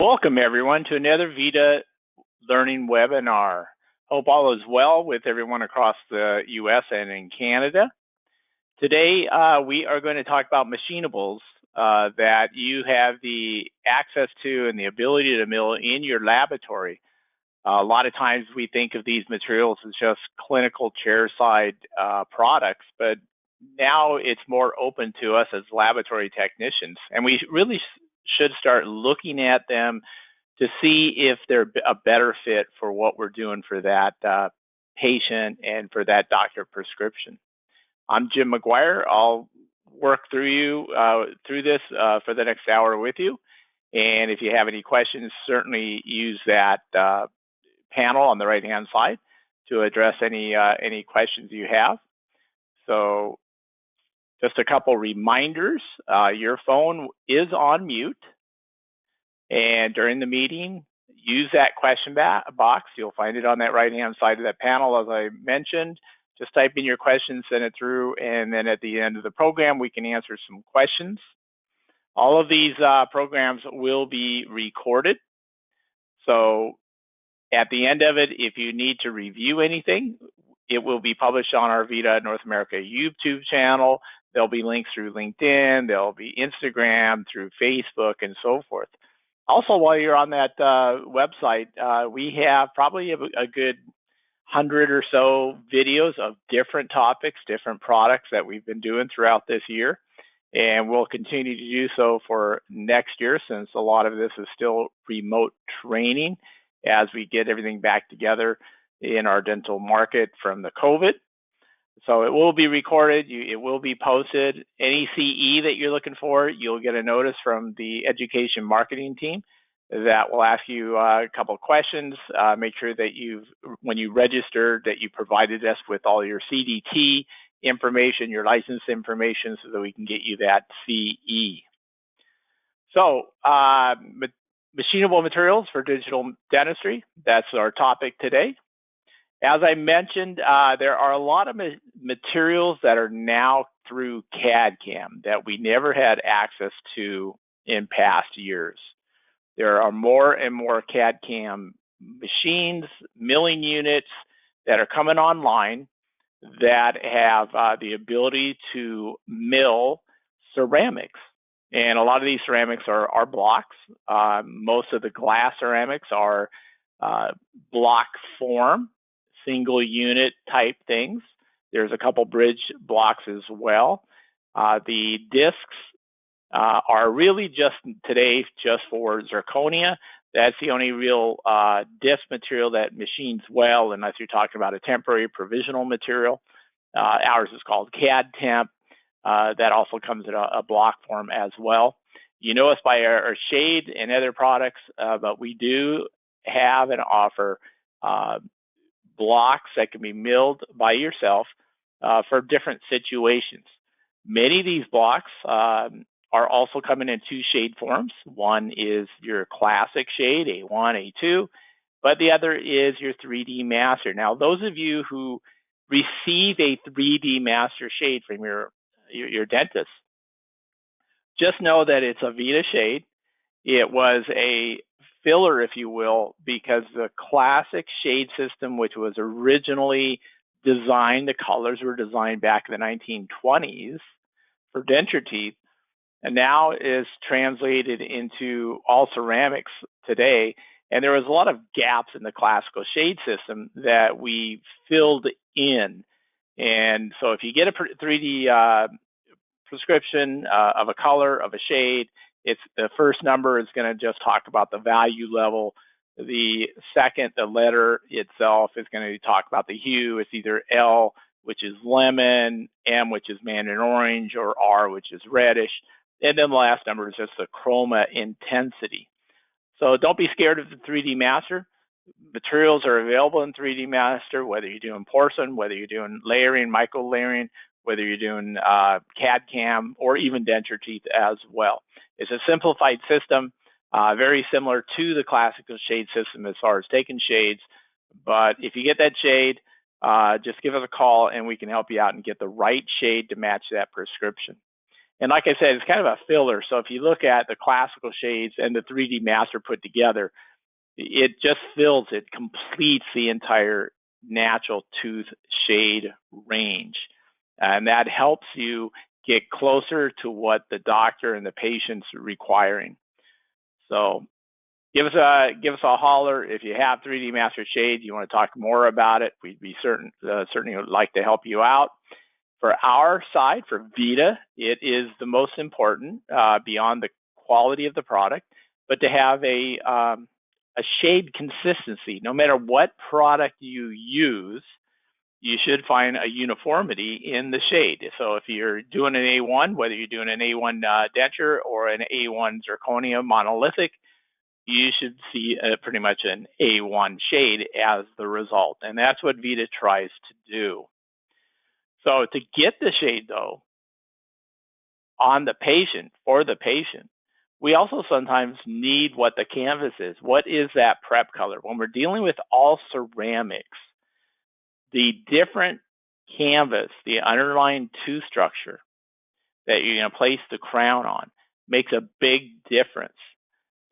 Welcome everyone to another VITA Learning webinar. Hope all is well with everyone across the US and in Canada. Today we are going to talk about machinables that you have the access to and the ability to mill in your laboratory. A lot of times we think of these materials as just clinical chairside products, but now it's more open to us as laboratory technicians, and we really should start looking at them to see if they're a better fit for what we're doing for that patient and for that doctor prescription. I'm Jim McGuire. I'll work through this for the next hour with you. And if you have any questions, certainly use that panel on the right-hand side to address any questions you have. So just a couple reminders. Your phone is on mute. And during the meeting, use that question box. You'll find it on that right-hand side of that panel, as I mentioned. Just type in your questions, send it through, and then at the end of the program, we can answer some questions. All of these programs will be recorded. So at the end of it, if you need to review anything, it will be published on our VITA North America YouTube channel. There'll be links through LinkedIn, there'll be Instagram, through Facebook, and so forth. Also, while you're on that website, we have probably a good 100 or so videos of different topics, different products that we've been doing throughout this year. And we'll continue to do so for next year, since a lot of this is still remote training as we get everything back together in our dental market from the COVID. So it will be recorded, it will be posted. Any CE that you're looking for, you'll get a notice from the education marketing team that will ask you a couple of questions. Make sure that when you register, that you provided us with all your CDT information, your license information, so that we can get you that CE. So machinable materials for digital dentistry, that's our topic today. As I mentioned, there are a lot of materials that are now through CAD/CAM that we never had access to in past years. There are more and more CAD/CAM machines, milling units that are coming online that have the ability to mill ceramics. And a lot of these ceramics are blocks. Most of the glass ceramics are block form, single unit type things. There's a couple bridge blocks as well. The discs are really just today just for Zirconia. That's the only real disc material that machines well, unless you're talking about a temporary provisional material. Ours is called CAD temp. That also comes in a block form as well. You know us by our shade and other products, but we do have and offer blocks that can be milled by yourself for different situations. Many of these blocks are also coming in two shade forms. One is your classic shade, A1, A2, but the other is your 3D master. Now, those of you who receive a 3D master shade from your dentist, just know that it's a VITA shade. It was a filler, if you will, because the classic shade system, which was originally designed, the colors were designed back in the 1920s for denture teeth, and now is translated into all ceramics today. And there was a lot of gaps in the classical shade system that we filled in. And so if you get a 3D prescription of a color, of a shade, it's the first number is going to just talk about the value level. The second, the letter itself, is going to talk about the hue. It's either L, which is lemon, M, which is mandarin orange, or R, which is reddish. And then the last number is just the chroma intensity. So don't be scared of the 3D master. Materials are available in 3D master, whether you're doing porcelain, whether you're doing layering, micro layering, whether you're doing CAD/CAM, or even denture teeth as well. It's a simplified system, very similar to the classical shade system as far as taking shades. But if you get that shade, just give us a call and we can help you out and get the right shade to match that prescription. And like I said, it's kind of a filler. So if you look at the classical shades and the 3D master put together, it just fills, it completes the entire natural tooth shade range. And that helps you get closer to what the doctor and the patient's requiring. So give us a holler if you have 3D Master Shade. You want to talk more about it. We'd be certainly would like to help you out. For our side, for VITA, it is the most important beyond the quality of the product, but to have a shade consistency. No matter what product you use, you should find a uniformity in the shade. So if you're doing an A1, whether you're doing an A1 denture or an A1 Zirconia monolithic, you should see pretty much an A1 shade as the result. And that's what VITA tries to do. So to get the shade, though, on the patient, for the patient, we also sometimes need what the canvas is. What is that prep color? When we're dealing with all ceramics, the different canvas, the underlying tooth structure that you're going to place the crown on makes a big difference.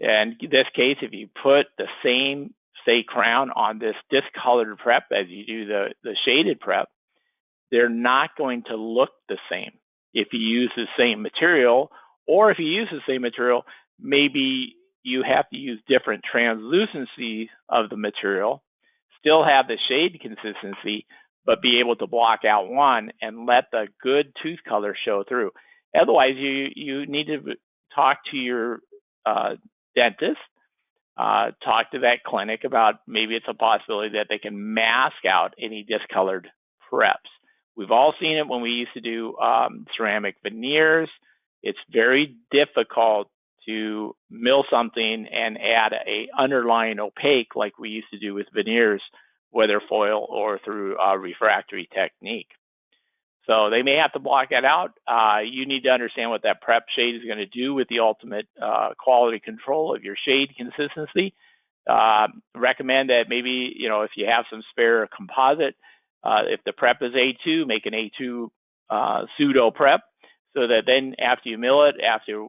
And in this case, if you put the same, say, crown on this discolored prep as you do the shaded prep, they're not going to look the same if you use the same material, or if you use the same material, maybe you have to use different translucency of the material, still have the shade consistency, but be able to block out one and let the good tooth color show through. Otherwise, you need to talk to your dentist, talk to that clinic about maybe it's a possibility that they can mask out any discolored preps. We've all seen it when we used to do ceramic veneers. It's very difficult to mill something and add a underlying opaque like we used to do with veneers, whether foil or through a refractory technique. So they may have to block that out. You need to understand what that prep shade is going to do with the ultimate quality control of your shade consistency. Recommend that maybe, if you have some spare composite, if the prep is A2, make an A2 pseudo prep, so that then after you mill it,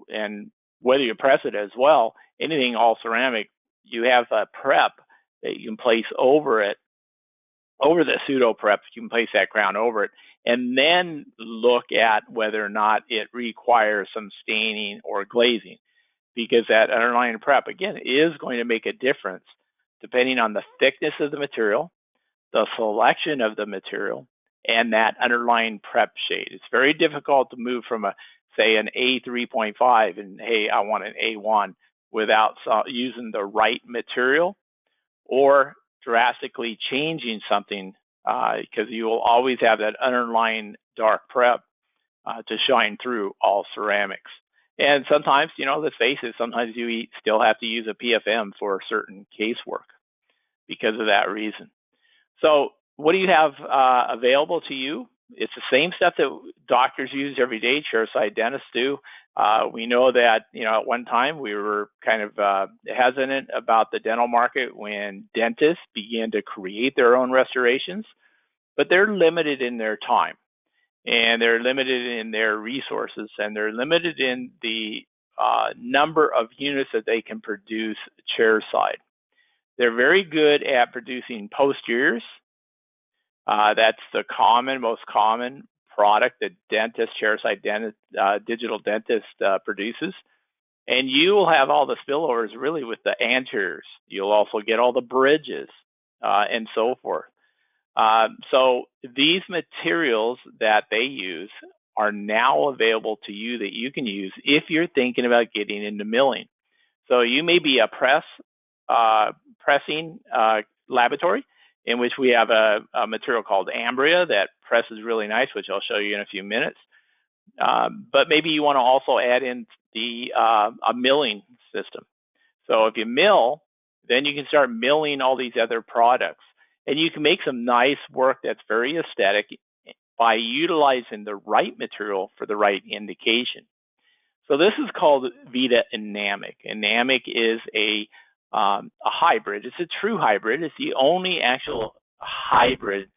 and whether you press it as well, anything all ceramic, you have a prep that you can place over it, over the pseudo prep. You can place that crown over it, and then look at whether or not it requires some staining or glazing, because that underlying prep, again, is going to make a difference depending on the thickness of the material, the selection of the material, and that underlying prep shade. It's very difficult to move from say an A3.5 and, hey, I want an A1 without using the right material or drastically changing something, because you will always have that underlying dark prep to shine through all ceramics. And sometimes, let's face it, sometimes you still have to use a PFM for certain casework because of that reason. So what do you have available to you? It's the same stuff that doctors use every day, chairside dentists do. We know that, at one time we were kind of hesitant about the dental market when dentists began to create their own restorations, but they're limited in their time, and they're limited in their resources, and they're limited in the number of units that they can produce chairside. They're very good at producing posteriors. That's the most common product that chairside digital dentist produces. And you will have all the spillovers really with the anteriors. You'll also get all the bridges and so forth. So these materials that they use are now available to you that you can use if you're thinking about getting into milling. So you may be a pressing laboratory, in which we have a material called ambria that presses really nice, which I'll show you in a few minutes. But maybe you want to also add in a milling system. So if you mill, then you can start milling all these other products. And you can make some nice work that's very aesthetic by utilizing the right material for the right indication. So this is called VITA Enamic. Enamic is a hybrid. It's a true hybrid. It's the only actual hybrid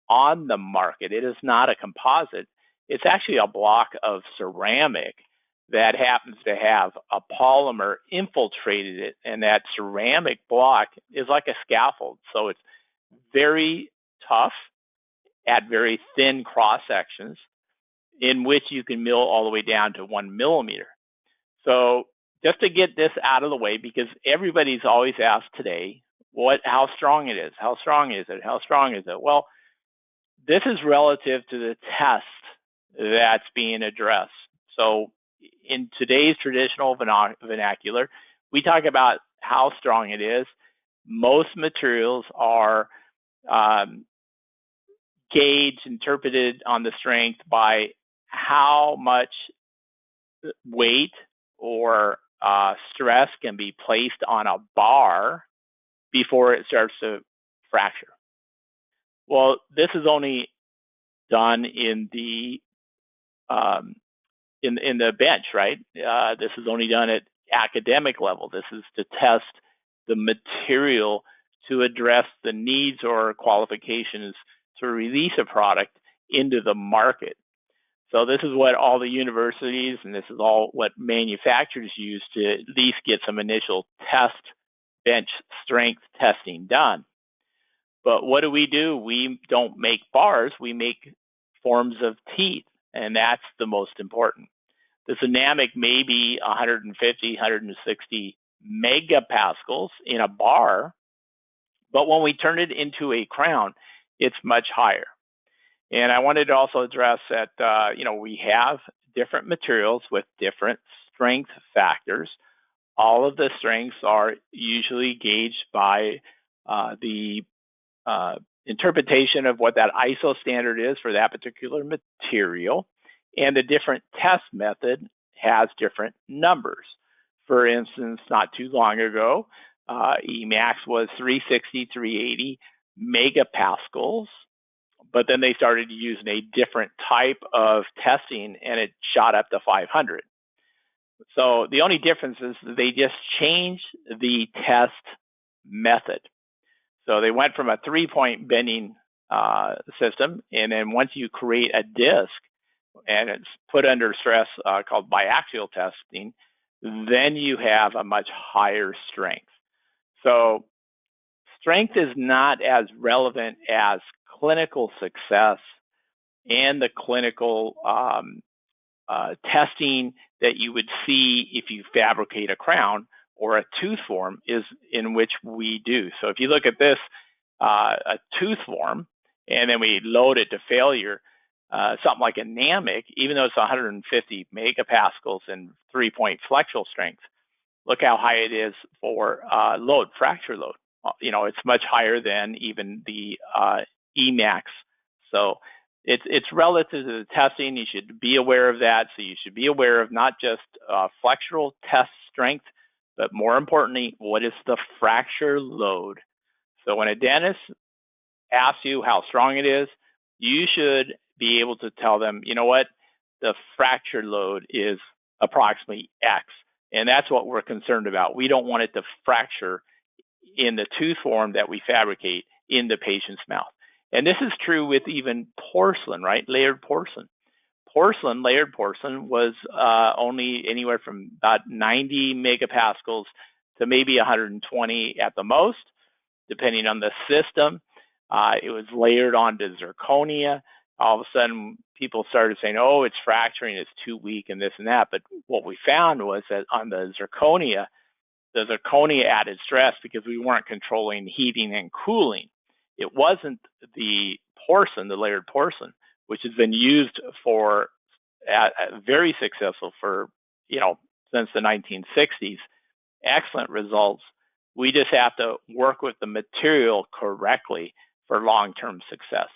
on the market. It is not a composite. It's actually a block of ceramic that happens to have a polymer infiltrated it, and that ceramic block is like a scaffold. So it's very tough at very thin cross sections in which you can mill all the way down to 1 millimeter. So just to get this out of the way, because everybody's always asked today, how strong it is, how strong is it, how strong is it? Well, this is relative to the test that's being addressed. So in today's traditional vernacular, we talk about how strong it is. Most materials are gauged, interpreted on the strength by how much weight or stress can be placed on a bar before it starts to fracture. Well, this is only done in the bench, right? This is only done at academic level. This is to test the material to address the needs or qualifications to release a product into the market. So this is what all the universities and this is all what manufacturers use to at least get some initial bench strength testing done. But what do? We don't make bars, we make forms of teeth, and that's the most important. The dynamic may be 150, 160 megapascals in a bar, but when we turn it into a crown, it's much higher. And I wanted to also address that, we have different materials with different strength factors. All of the strengths are usually gauged by the interpretation of what that ISO standard is for that particular material, and the different test method has different numbers. For instance, not too long ago, Emax was 360, 380 megapascals, but then they started using a different type of testing and it shot up to 500. So the only difference is they just changed the test method. So they went from a 3-point bending system, and then once you create a disc and it's put under stress called biaxial testing, then you have a much higher strength. So strength is not as relevant as clinical success and the clinical testing that you would see if you fabricate a crown or a tooth form is in which we do. So if you look at this, a tooth form, and then we load it to failure, something like a NAMIC, even though it's 150 megapascals and 3-point flexural strength, look how high it is for fracture load. It's much higher than even the Emax. So it's relative to the testing. You should be aware of that. So you should be aware of not just flexural test strength, but more importantly, what is the fracture load? So when a dentist asks you how strong it is, you should be able to tell them, you know what, the fracture load is approximately X. And that's what we're concerned about. We don't want it to fracture in the tooth form that we fabricate in the patient's mouth. And this is true with even porcelain, right? Layered porcelain. Layered porcelain was only anywhere from about 90 megapascals to maybe 120 at the most, depending on the system. It was layered onto zirconia. All of a sudden, people started saying, oh, it's fracturing, it's too weak, and this and that. But what we found was that on the zirconia added stress because we weren't controlling heating and cooling. It wasn't the porcelain, the layered porcelain, which has been used for very successful for, since the 1960s. Excellent results. We just have to work with the material correctly for long-term success.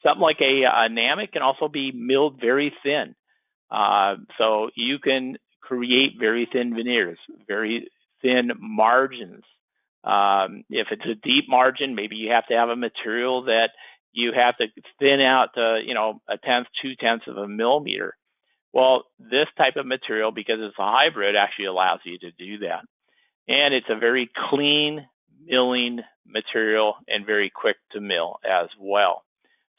Something like a NAMIC can also be milled very thin. So you can create very thin veneers, very thin margins. If it's a deep margin, maybe you have to have a material that you have to thin out to, 1/10, 2/10 of a millimeter. Well, this type of material, because it's a hybrid, actually allows you to do that. And it's a very clean milling material and very quick to mill as well.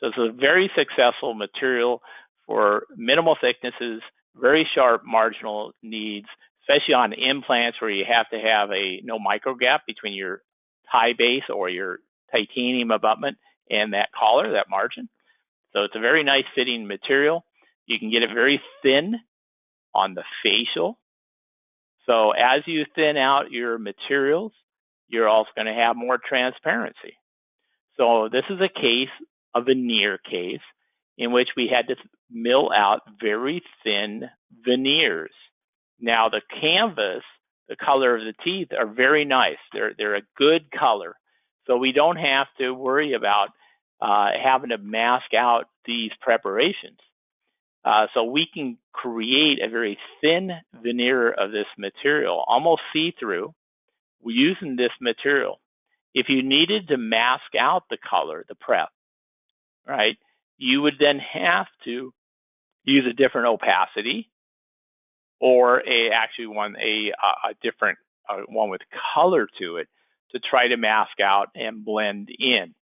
So it's a very successful material for minimal thicknesses, very sharp marginal needs, especially on implants where you have to have a no micro gap between your tie base or your titanium abutment and that collar, that margin. So it's a very nice fitting material. You can get it very thin on the facial. So as you thin out your materials, you're also going to have more transparency. So this is a case, a veneer case, in which we had to mill out very thin veneers. Now the canvas, the color of the teeth are very nice. They're a good color. So we don't have to worry about having to mask out these preparations. So we can create a very thin veneer of this material, almost see-through, using this material. If you needed to mask out the color, the prep, right, you would then have to use a different opacity or a different one with color to it to try to mask out and blend in.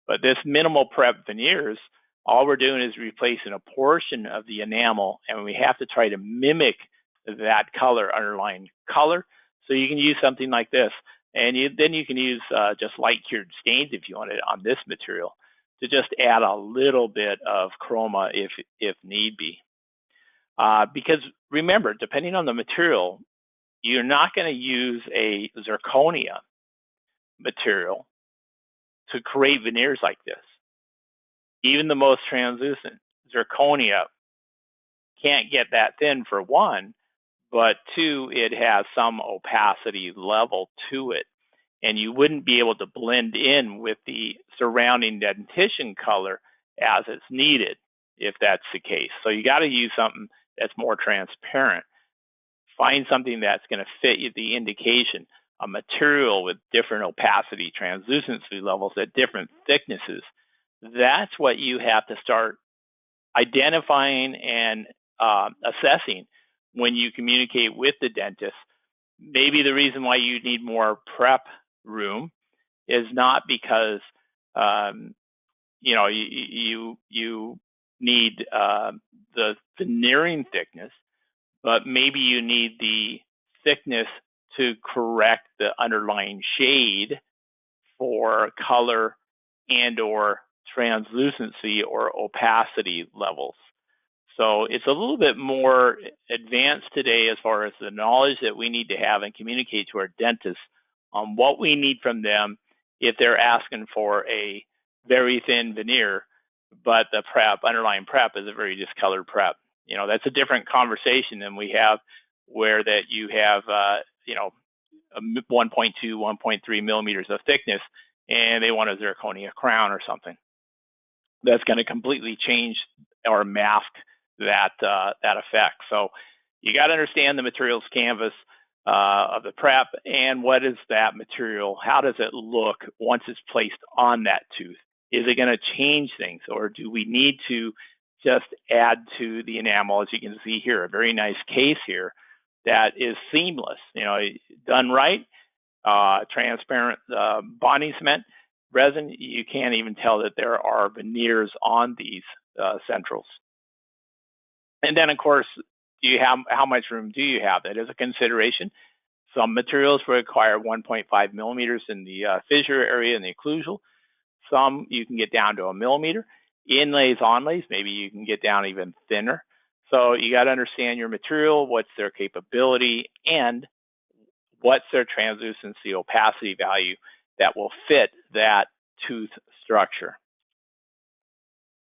But this minimal prep veneers, all we're doing is replacing a portion of the enamel, and we have to try to mimic that color, underlying color. So you can use something like this, and then you can use just light cured stains if you want it on this material to just add a little bit of chroma if need be. Because remember, depending on the material, you're not going to use a zirconia material to create veneers like this. Even the most translucent zirconia can't get that thin, for one, but two, it has some opacity level to it, and you wouldn't be able to blend in with the surrounding dentition color as it's needed if that's the case. So you got to use something that's more transparent. Find something that's going to fit you the indication, a material with different opacity, translucency levels at different thicknesses. That's what you have to start identifying and assessing when you communicate with the dentist. Maybe the reason why you need more prep room is not because you need the veneering thickness, but maybe you need the thickness to correct the underlying shade for color and or translucency or opacity levels. So it's a little bit more advanced today as far as the knowledge that we need to have and communicate to our dentists on what we need from them if they're asking for a very thin veneer, but the underlying prep is a very discolored prep. That's a different conversation than we have where that you have, 1.2, 1.3 millimeters of thickness, and they want a zirconia crown or something. That's going to completely change or mask that effect. So you got to understand the materials canvas of the prep and what is that material, how does it look once it's placed on that tooth? Is it going to change things, or do we need to just add to the enamel? As you can see here, a very nice case here that is seamless, done right, transparent bonding cement resin. You can't even tell that there are veneers on these centrals. And then, of course, how much room do you have? That is a consideration. Some materials require 1.5 millimeters in the fissure area in the occlusal. Some you can get down to 1 millimeter. Inlays, onlays, maybe you can get down even thinner. So you got to understand your material, what's their capability, and what's their translucency opacity value that will fit that tooth structure.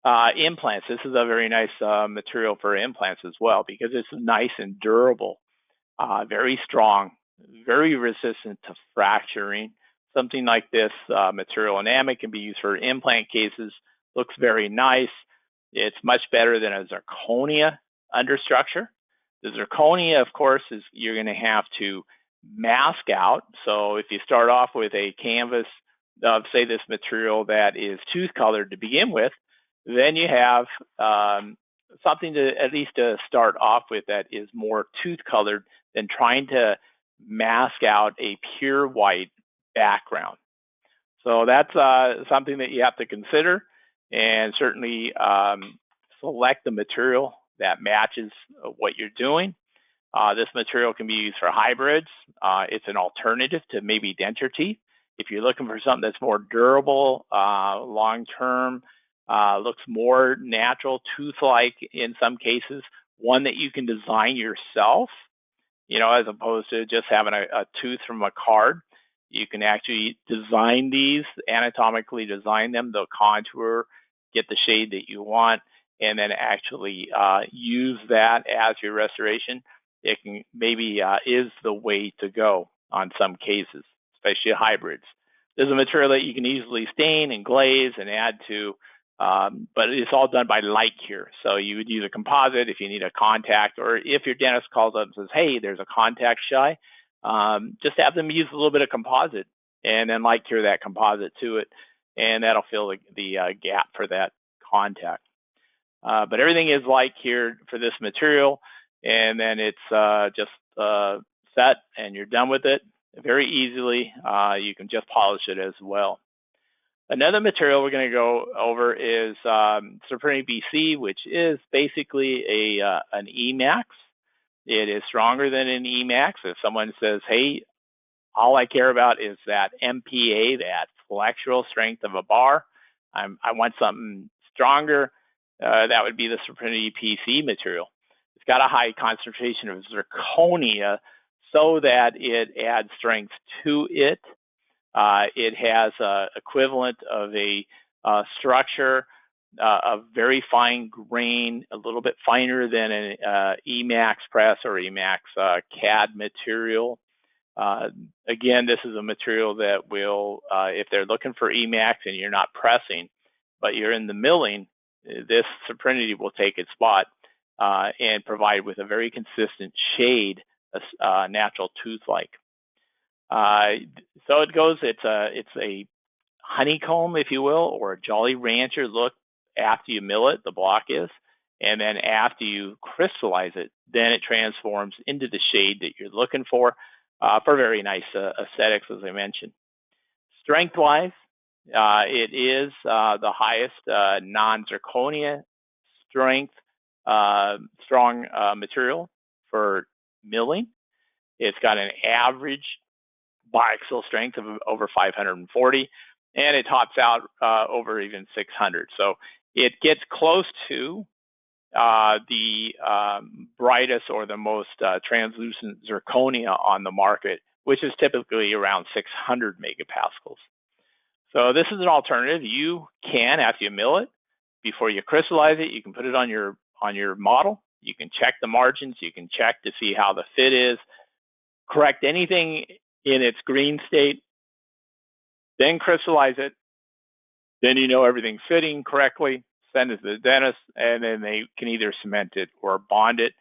Implants, this is a very nice material for implants as well because it's nice and durable, very strong, very resistant to fracturing. Something like this material enamel can be used for implant cases, looks very nice. It's much better than a zirconia understructure. The zirconia, of course, is you're going to have to mask out. So if you start off with a canvas of, say, this material that is tooth colored to begin with, then you have something to at least to start off with that is more tooth colored than trying to mask out a pure white background. So that's something that you have to consider, and certainly select the material that matches what you're doing. This material can be used for hybrids. It's an alternative to maybe denture teeth. If you're looking for something that's more durable, long-term, looks more natural, tooth-like in some cases, one that you can design yourself, as opposed to just having a tooth from a card. You can actually design these, anatomically design them, the contour, get the shade that you want, and then actually use that as your restoration. It can maybe is the way to go on some cases, especially hybrids. There's a material that you can easily stain and glaze and add to, but it's all done by light cure. So you would use a composite if you need a contact, or if your dentist calls up and says, hey, there's a contact shy, just have them use a little bit of composite and then light cure that composite to it, and that'll fill the gap for that contact. But everything is light cured for this material, and then it's just set and you're done with it very easily. You can just polish it as well. Another material we're going to go over is Supremity PC, which is basically an Emax. It is stronger than an Emax. If someone says, hey, all I care about is that MPA, that flexural strength of a bar, I want something stronger, that would be the Supremity PC material. It's got a high concentration of zirconia so that it adds strength to it. It has equivalent of a structure, a very fine grain, a little bit finer than an Emax press or Emax CAD material. Again, this is a material that will, if they're looking for Emax and you're not pressing, but you're in the milling, this Supremity will take its spot and provide with a very consistent shade, natural tooth-like. So it goes, it's a honeycomb, if you will, or a Jolly Rancher look after you mill it, the block is, and then after you crystallize it, then it transforms into the shade that you're looking for very nice aesthetics, as I mentioned. Strength-wise, it is the highest non-zirconia strength, strong material for milling. It's got an average biaxial strength of over 540, and it tops out over even 600. So it gets close to the brightest or the most translucent zirconia on the market, which is typically around 600 megapascals. So this is an alternative. You can, after you mill it, before you crystallize it, you can put it on your model. You can check the margins. You can check to see how the fit is, correct anything in its green state, then crystallize it. Then you know everything's fitting correctly. Send it to the dentist, and then they can either cement it or bond it.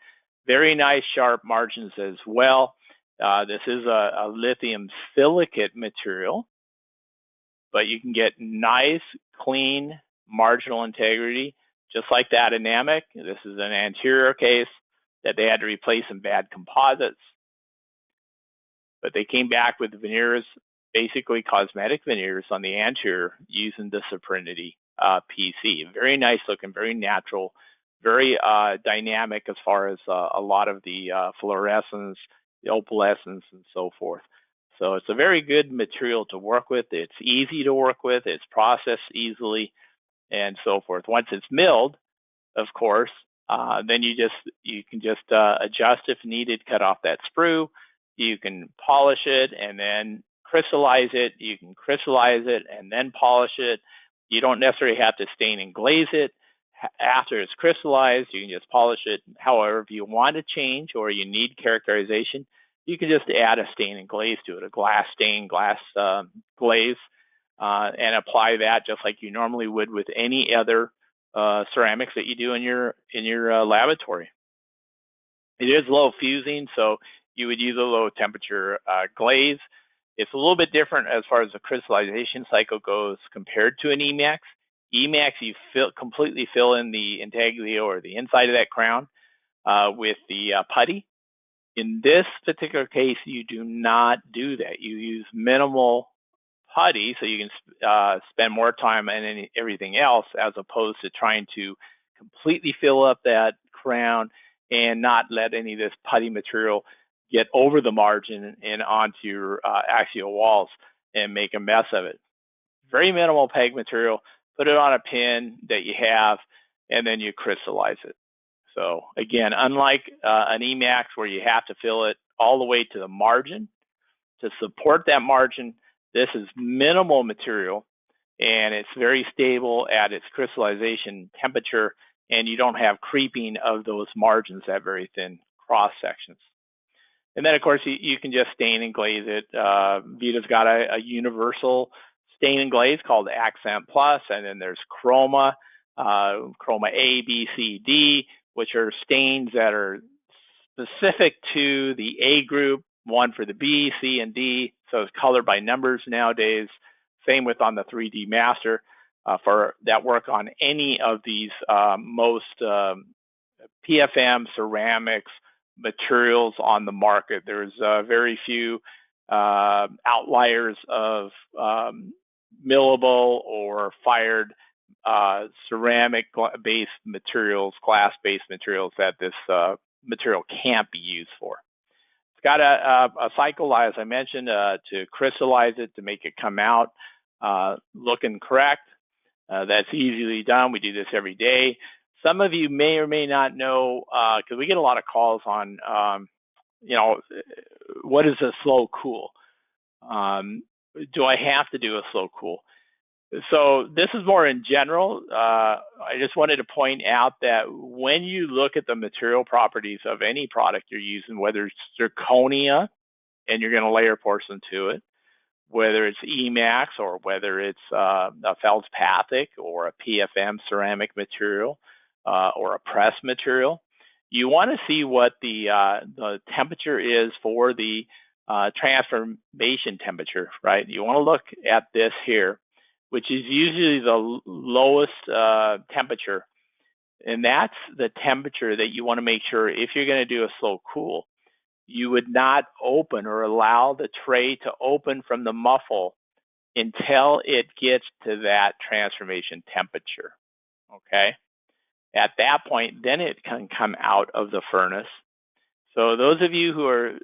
Very nice sharp margins as well. This is a lithium silicate material, but you can get nice, clean marginal integrity, just like that Dynamic. This is an anterior case that they had to replace some bad composites, but they came back with veneers, basically cosmetic veneers on the anterior using the Supremity PC. Very nice looking, very natural, very dynamic as far as a lot of the fluorescence, the opalescence, and so forth. So it's a very good material to work with. It's easy to work with. It's processed easily, and so forth. Once it's milled, of course, then you can just adjust if needed, cut off that sprue. You can polish it and then crystallize it. You can crystallize it and then polish it. You don't necessarily have to stain and glaze it. After it's crystallized, you can just polish it. However, if you want to change or you need characterization, you can just add a stain and glaze to it, a glass stain, glass glaze, and apply that just like you normally would with any other ceramics that you do in your laboratory. It is low fusing, so you would use a low temperature glaze. It's a little bit different as far as the crystallization cycle goes compared to an Emax. Emax, you completely fill in the intaglio or the inside of that crown with the putty. In this particular case, you do not do that. You use minimal putty so you can spend more time on everything else as opposed to trying to completely fill up that crown and not let any of this putty material get over the margin and onto your axial walls and make a mess of it. Very minimal peg material, put it on a pin that you have, and then you crystallize it. So again, unlike an Emax where you have to fill it all the way to the margin, to support that margin, this is minimal material and it's very stable at its crystallization temperature, and you don't have creeping of those margins at very thin cross sections. And then of course you can just stain and glaze it. VITA's got a universal stain and glaze called Accent Plus, and then there's Chroma, Chroma A, B, C, D, which are stains that are specific to the A group, one for the B, C, and D. So it's colored by numbers nowadays. Same with on the 3D Master for that work on any of these most PFM ceramics materials on the market. There's very few outliers of millable or fired ceramic-based materials, glass-based materials that this material can't be used for. It's got a cycle, as I mentioned, to crystallize it, to make it come out looking correct. That's easily done. We do this every day. Some of you may or may not know, because we get a lot of calls on, what is a slow cool? Do I have to do a slow cool? So this is more in general. I just wanted to point out that when you look at the material properties of any product you're using, whether it's zirconia and you're going to layer porcelain to it, whether it's Emax or whether it's a feldspathic or a PFM ceramic material or a press material, you want to see what the temperature is for the transformation temperature, right? You want to look at this here, which is usually the lowest temperature. And that's the temperature that you want to make sure, if you're going to do a slow cool, you would not open or allow the tray to open from the muffle until it gets to that transformation temperature, okay? At that point, then it can come out of the furnace. So those of you who are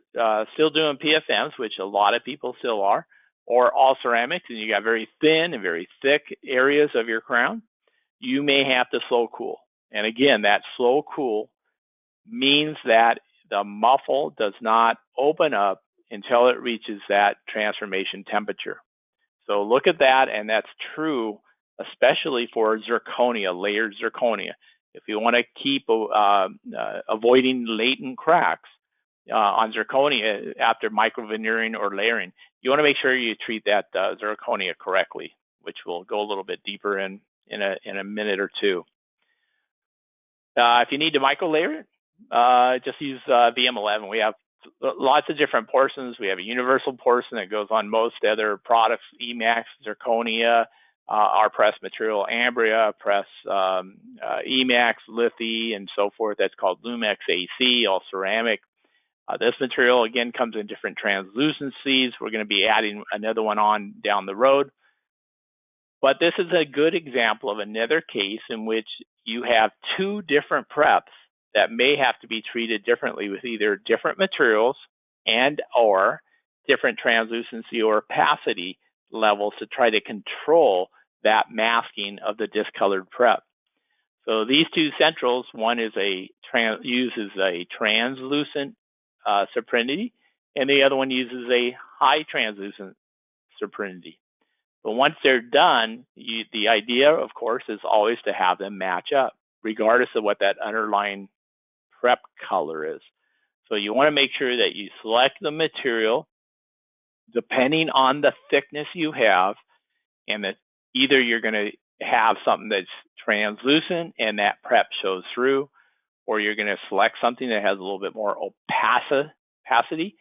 still doing PFMs, which a lot of people still are, or all ceramics, and you got very thin and very thick areas of your crown, you may have to slow cool. And again, that slow cool means that the muffle does not open up until it reaches that transformation temperature. So look at that, and that's true especially for zirconia, layered zirconia. If you want to keep avoiding latent cracks on zirconia after microveneering or layering, you want to make sure you treat that zirconia correctly, which we'll go a little bit deeper in a minute or two. If you need to micro layer it, just use VM11. We have lots of different porcelains. We have a universal porcelain that goes on most other products, Emax, zirconia, our press material, Ambria, press Emax, Lithy, and so forth. That's called Lumex AC, all ceramic. This material, again, comes in different translucencies. We're going to be adding another one on down the road. But this is a good example of another case in which you have two different preps that may have to be treated differently with either different materials and or different translucency or opacity levels to try to control that masking of the discolored prep. So these two centrals, one is uses a translucent Supremity, and the other one uses a high translucent Supremity. But once they're done, the idea, of course, is always to have them match up, regardless of what that underlying prep color is. So you want to make sure that you select the material depending on the thickness you have, and that either you're going to have something that's translucent and that prep shows through, or you're going to select something that has a little bit more opacity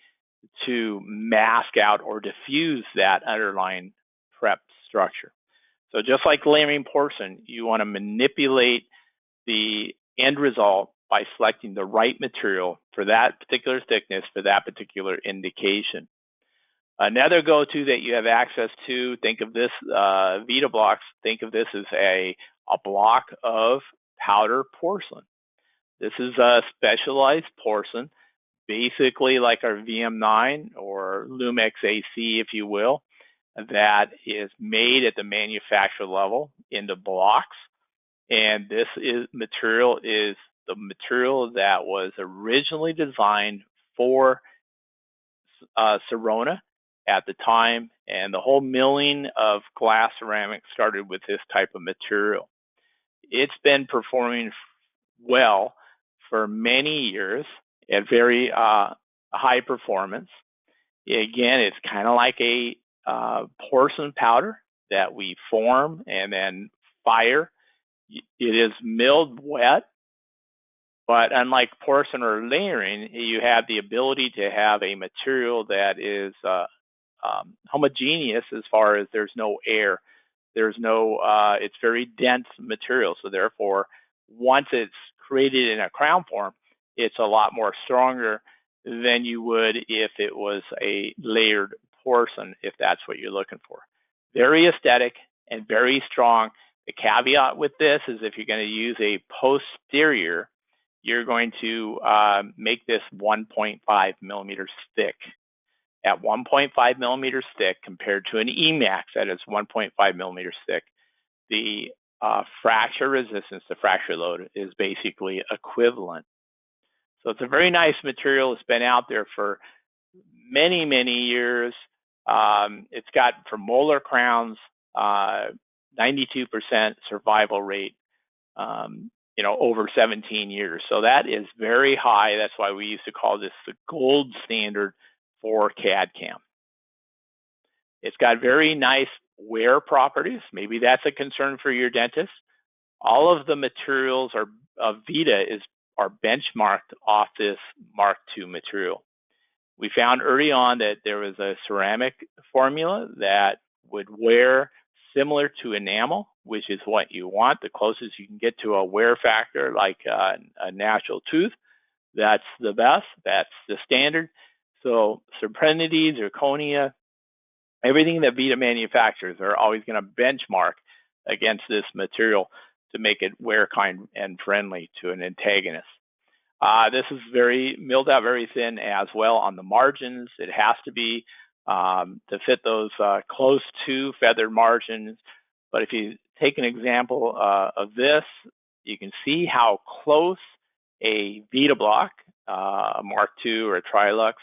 to mask out or diffuse that underlying prep structure. So just like layering porcelain, you want to manipulate the end result by selecting the right material for that particular thickness, for that particular indication. Another go-to that you have access to, think of this, VITA blocks, think of this as a block of powder porcelain. This is a specialized porcelain, basically like our VM9 or Lumex AC, if you will, that is made at the manufacturer level into blocks. And this material is the material that was originally designed for Zirconia at the time, and the whole milling of glass ceramics started with this type of material. It's been performing well for many years at very high performance. Again, it's kind of like a porcelain powder that we form and then fire. It is milled wet, but unlike porcelain or layering, you have the ability to have a material that is homogeneous as far as there's no air. There's no, it's very dense material. So therefore, once it's created in a crown form, it's a lot more stronger than you would if it was a layered porcelain, if that's what you're looking for. Very aesthetic and very strong. The caveat with this is if you're going to use a posterior, you're going to make this 1.5 millimeters thick. At 1.5 millimeters thick compared to an Emax that is 1.5 millimeters thick, the fracture resistance, the fracture load, is basically equivalent. So it's a very nice material. It's been out there for many, many years. It's got, for molar crowns, 92% survival rate, over 17 years. So that is very high. That's why we used to call this the gold standard for CAD/CAM. It's got very nice wear properties. Maybe that's a concern for your dentist. All of the materials of VITA are benchmarked off this Mark II material. We found early on that there was a ceramic formula that would wear similar to enamel, which is what you want. The closest you can get to a wear factor like a natural tooth, that's the best. That's the standard. So Supremity, Zirconia, everything that VITA manufactures are always going to benchmark against this material to make it wear kind and friendly to an antagonist. This is milled out very thin as well on the margins. It has to be to fit those close to feathered margins. But if you take an example of this, you can see how close a VITA block, a Mark II or a Trilux,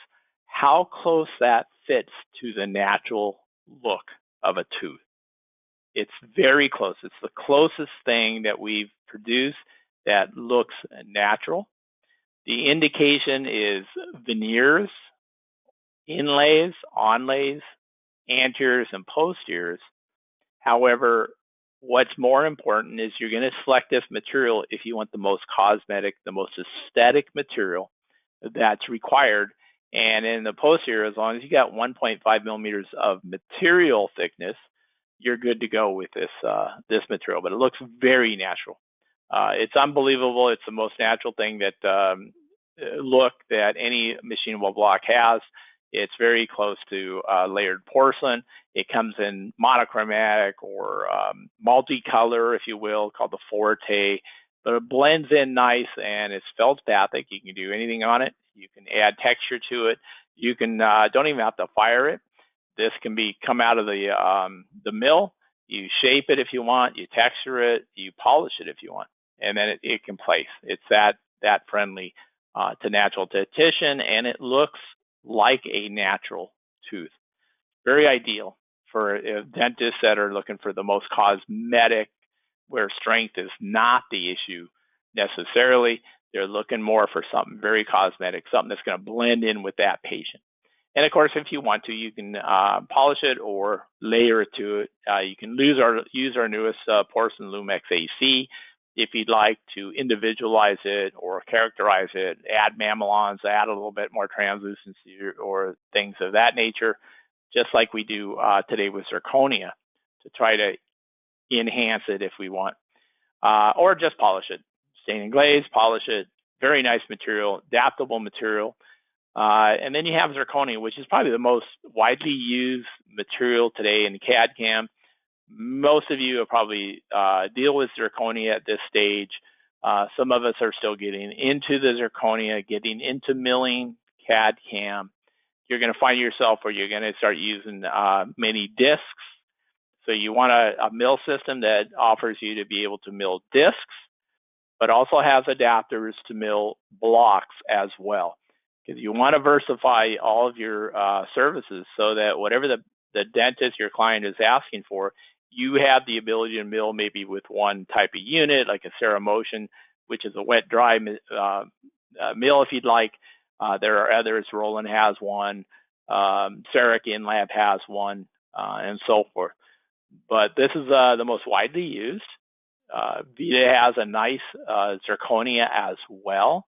how close that fits to the natural look of a tooth. It's very close. It's the closest thing that we've produced that looks natural. The indication is veneers, inlays, onlays, anteriors, and posteriors. However, what's more important is you're going to select this material if you want the most cosmetic, the most aesthetic material that's required. And in the posterior, as long as you got 1.5 millimeters of material thickness, you're good to go with this material. But it looks very natural. It's unbelievable. It's the most natural thing that look that any machinable block has. It's very close to layered porcelain. It comes in monochromatic or multicolor, if you will, called the Forte. But it blends in nice, and it's feldspathic. You can do anything on it. You can add texture to it. You can don't even have to fire it. This can come out of the mill. You shape it if you want. You texture it. You polish it if you want, and then it can place. It's that friendly to natural dentition, and it looks like a natural tooth. Very ideal for dentists that are looking for the most cosmetic, where strength is not the issue necessarily. They're looking more for something very cosmetic, something that's going to blend in with that patient. And of course, if you want to, you can polish it or layer it to it. You can use our newest porcelain Lumex AC if you'd like to individualize it or characterize it, add mamelons, add a little bit more translucency or things of that nature, just like we do today with Zirconia, to try to enhance it if we want, or just polish it. Stain and glaze, polish it. Very nice material, adaptable material. And then you have Zirconia, which is probably the most widely used material today in CAD/CAM. Most of you will probably deal with Zirconia at this stage. Some of us are still getting into the zirconia, getting into milling, CAD, CAM. You're going to find yourself where you're going to start using many discs. So you want a mill system that offers you to be able to mill discs, but also has adapters to mill blocks as well. Because you want to versify all of your services so that whatever the dentist, your client, is asking for, you have the ability to mill maybe with one type of unit, like a Ceramotion, which is a wet-dry mill if you'd like. There are others. Roland has one. Ceric InLab has one, and so forth. But this is the most widely used. VITA has a nice zirconia as well.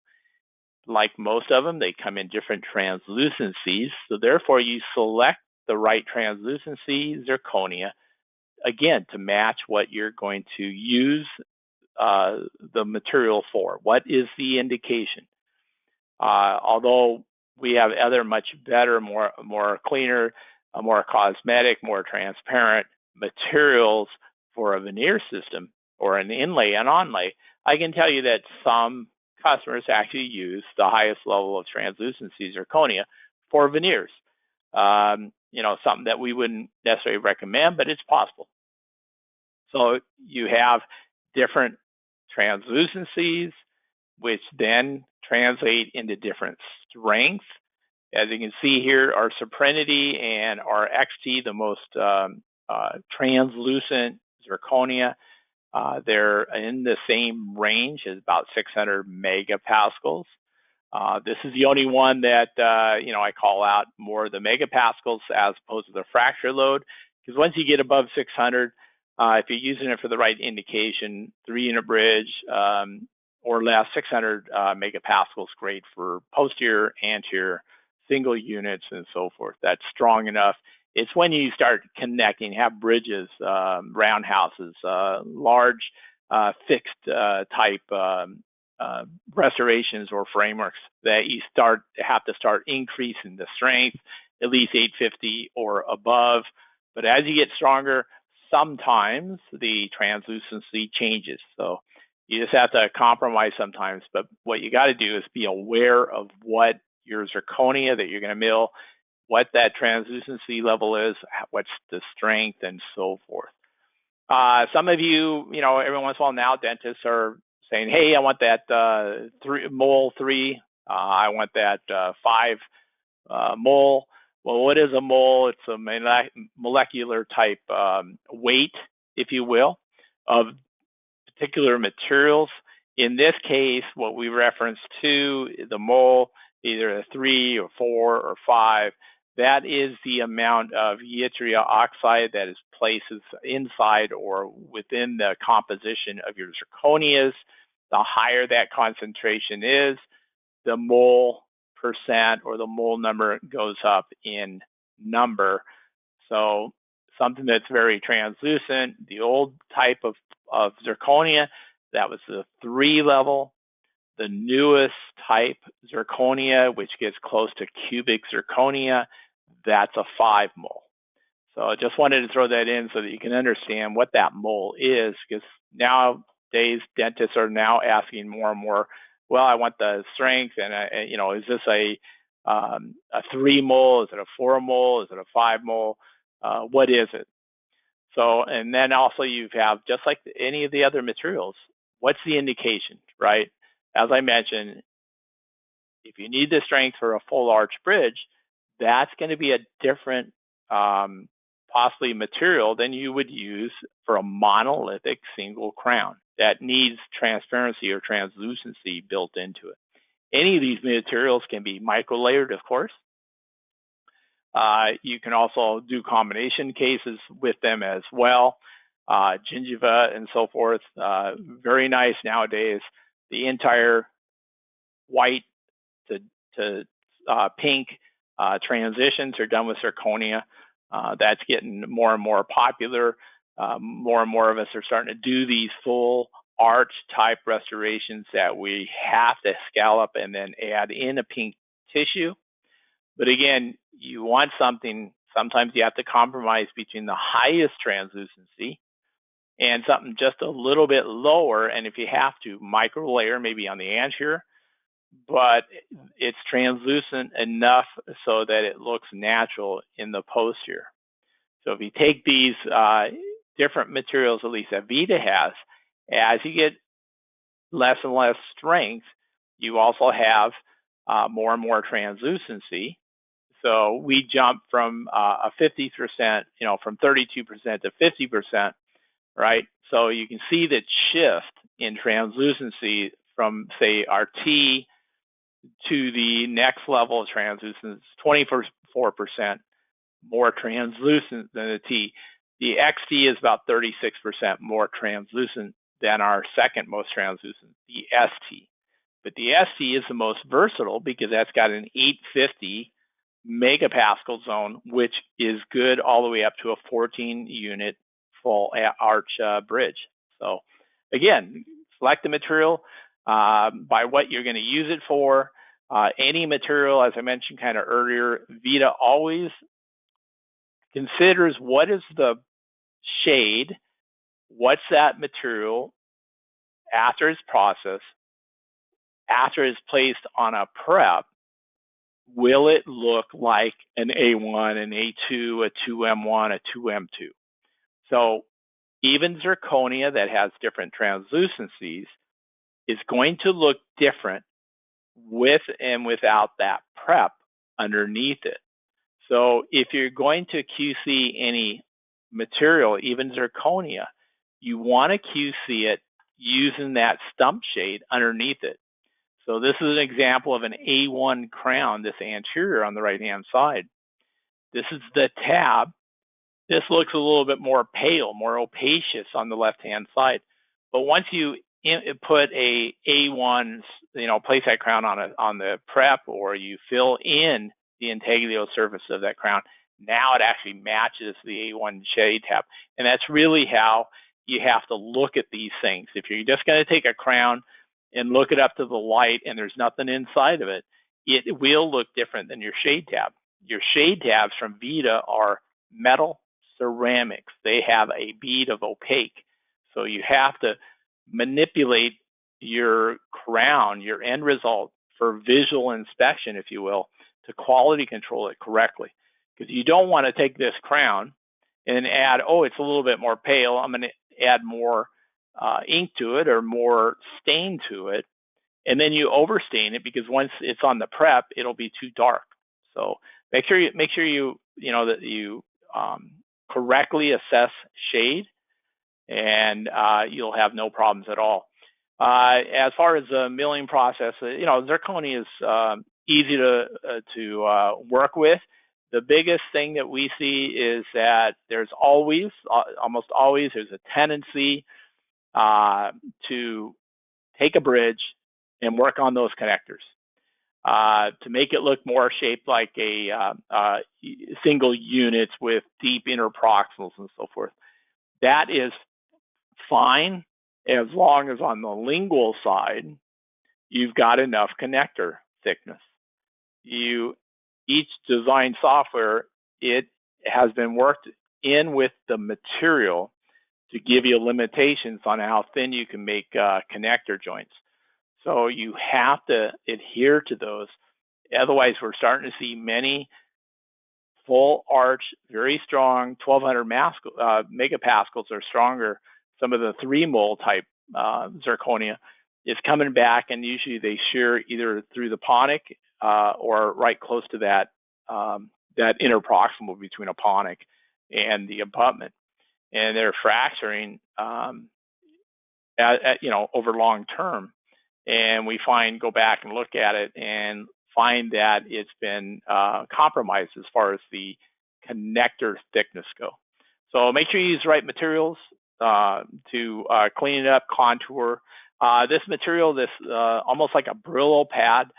Like most of them, they come in different translucencies. So therefore, you select the right translucency zirconia, again, to match what you're going to use the material for. What is the indication? Although we have other much better, more cleaner, more cosmetic, more transparent materials for a veneer system or an inlay and onlay, I can tell you that some customers actually use the highest level of translucency zirconia for veneers. Something that we wouldn't necessarily recommend, but it's possible. So you have different translucencies, which then translate into different strengths. As you can see here, our Supremity and our XT, the most translucent zirconia, they're in the same range as about 600 megapascals. This is the only one that I call out more the megapascals as opposed to the fracture load, because once you get above 600, if you're using it for the right indication, 3-unit bridge or less, 600 megapascals, great for posterior, anterior, single units, and so forth. That's strong enough. It's when you start connecting, have bridges, roundhouses, large fixed type restorations or frameworks that you have to start increasing the strength, at least 850 or above. But as you get stronger, sometimes the translucency changes. So you just have to compromise sometimes. But what you got to do is be aware of what your zirconia that you're going to mill, what that translucency level is, what's the strength, and so forth. Some of you, every once in a while now, dentists are saying, hey, I want that mole 3, I want that 5 mole. Well, what is a mole? It's a molecular type weight, if you will, of particular materials. In this case, what we reference to the mole, either a 3 or 4 or 5, that is the amount of yttria oxide that is placed inside or within the composition of your zirconias. The higher that concentration is, the mole percent or the mole number goes up in number. So something that's very translucent, the old type of zirconia, that was the 3 level. The newest type, zirconia, which gets close to cubic zirconia, that's a 5 mole. So I just wanted to throw that in so that you can understand what that mole is, because nowadays dentists are now asking more and more, well, I want the strength, and is this a 3 mole? Is it a 4 mole? Is it a 5 mole? What is it? So, and then also you have, just like any of the other materials, what's the indication, right? As I mentioned, if you need the strength for a full arch bridge, that's going to be a different, possibly material than you would use for a monolithic single crown that needs transparency or translucency built into it. Any of these materials can be micro-layered, of course. You can also do combination cases with them as well, gingiva and so forth. Very nice nowadays. The entire white to pink transitions are done with zirconia. That's getting more and more popular. More and more of us are starting to do these full arch type restorations that we have to scallop and then add in a pink tissue. But again, you want something, sometimes you have to compromise between the highest translucency and something just a little bit lower, and if you have to, micro layer maybe on the anterior, but it's translucent enough so that it looks natural in the posterior. So if you take these different materials, at least that VITA has, as you get less and less strength, you also have more and more translucency. So we jump from a 50%, from 32% to 50%, right? So you can see that shift in translucency from, say, our T to the next level of translucence, 24% more translucent than the T. The XT is about 36% more translucent than our second most translucent, the ST. But the ST is the most versatile because that's got an 850 megapascal zone, which is good all the way up to a 14 unit full arch bridge. So again, select the material by what you're going to use it for. Any material, as I mentioned kind of earlier, VITA always considers what is the shade, what's that material after it's processed, after it's placed on a prep, will it look like an A1, an A2, a 2M1, a 2M2? So even zirconia that has different translucencies is going to look different with and without that prep underneath it. So if you're going to QC any material, even zirconia, you want to QC it using that stump shade underneath it. So this is an example of an A1 crown, this anterior on the right-hand side. This is the tab. This looks a little bit more pale, more opacious on the left-hand side. But once you put a A1, place that crown on the prep, or you fill in the intaglio surface of that crown, now it actually matches the A1 shade tab. And that's really how you have to look at these things. If you're just going to take a crown and look it up to the light and there's nothing inside of it, it will look different than your shade tab. Your shade tabs from VITA are metal ceramics. They have a bead of opaque. So you have to manipulate your crown, your end result, for visual inspection, if you will, to quality control it correctly. Because you don't want to take this crown and add, oh, it's a little bit more pale, I'm going to add more ink to it or more stain to it, and then you overstain it, because once it's on the prep, it'll be too dark. So make sure you that you correctly assess shade, and you'll have no problems at all. As far as the milling process, zirconia is easy to work with. The biggest thing that we see is that there's almost always, there's a tendency to take a bridge and work on those connectors to make it look more shaped like a single units with deep interproximals and so forth. That is fine as long as on the lingual side you've got enough connector thickness. Each design software, it has been worked in with the material to give you limitations on how thin you can make connector joints. So you have to adhere to those. Otherwise, we're starting to see many full arch, very strong 1200 megapascals or stronger. Some of the 3-mol type zirconia is coming back, and usually they shear either through the ponic or right close to that interproximal between a ponic and the abutment, and they're fracturing over long term. And we go back and look at it and find that it's been compromised as far as the connector thickness go. So make sure you use the right materials to clean it up, contour. This material, almost like a Brillo pad,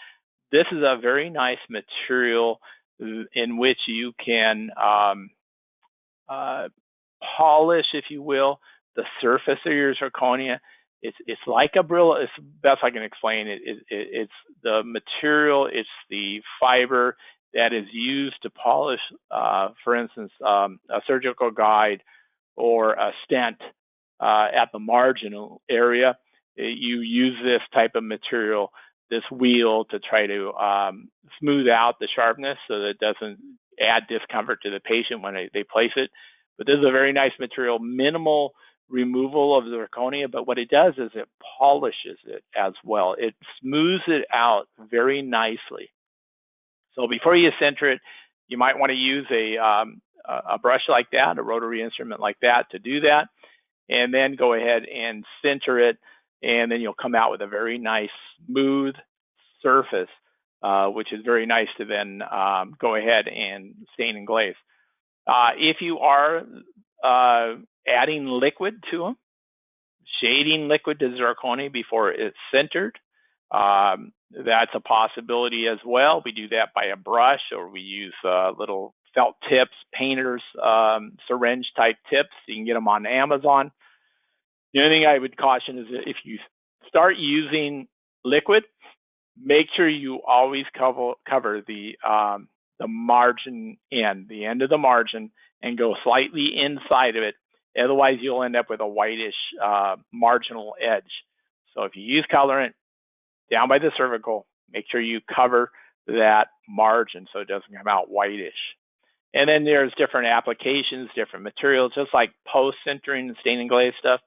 this is a very nice material in which you can polish, if you will, the surface of your zirconia. It's like a Brillo. It's the best I can explain it. It's the material, it's the fiber that is used to polish, for instance, a surgical guide or a stent at the marginal area, you use this type of material, this wheel, to try to smooth out the sharpness so that it doesn't add discomfort to the patient when they place it. But this is a very nice material, minimal removal of zirconia, but what it does is it polishes it as well. It smooths it out very nicely. So before you center it, you might want to use a brush like that, a rotary instrument like that, to do that, and then go ahead and center it, and then you'll come out with a very nice smooth surface, which is very nice to then go ahead and stain and glaze. If you are adding liquid to them, shading liquid to zirconia before it's centered, that's a possibility as well. We do that by a brush, or we use little felt tips, painter's syringe type tips. You can get them on Amazon. The only thing I would caution is that if you start using liquid, make sure you always cover the margin end, the end of the margin, and go slightly inside of it. Otherwise, you'll end up with a whitish marginal edge. So if you use colorant down by the cervical, make sure you cover that margin so it doesn't come out whitish. And then there's different applications, different materials, just like post-centering and stain and glaze stuff.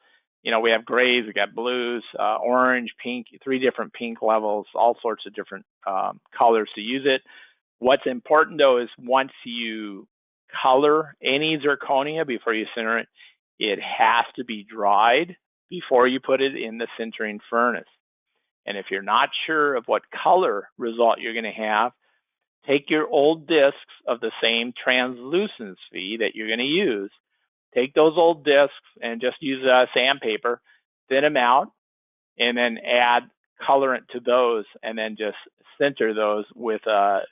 You know, we have grays, we got blues, orange, pink, 3 different pink levels, all sorts of different colors to use it. What's important though is once you color any zirconia before you center it, it has to be dried before you put it in the sintering furnace. And if you're not sure of what color result you're going to have, take your old discs of the same translucency that you're going to use. Take those old discs and just use sandpaper, thin them out, and then add colorant to those, and then just center those with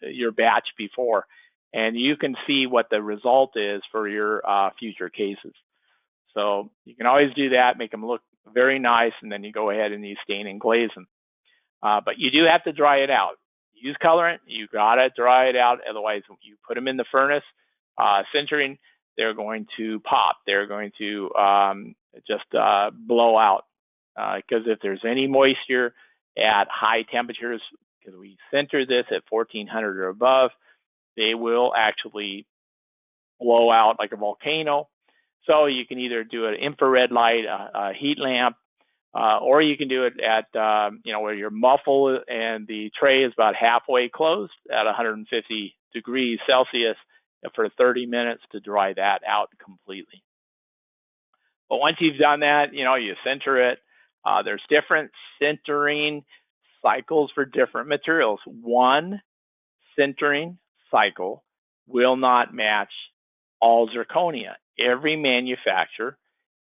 your batch before. And you can see what the result is for your future cases. So you can always do that, make them look very nice, and then you go ahead and you stain and glaze them. But you do have to dry it out. Use colorant, you gotta dry it out, otherwise you put them in the furnace, sintering, they're going to pop. They're going to just blow out. Because if there's any moisture at high temperatures, because we center this at 1400 or above, they will actually blow out like a volcano. So you can either do an infrared light, a heat lamp, or you can do it at, where your muffle and the tray is about halfway closed at 150 degrees Celsius for 30 minutes to dry that out completely. But once you've done that, you center it. There's different centering cycles for different materials. One centering cycle will not match all zirconia. Every manufacturer,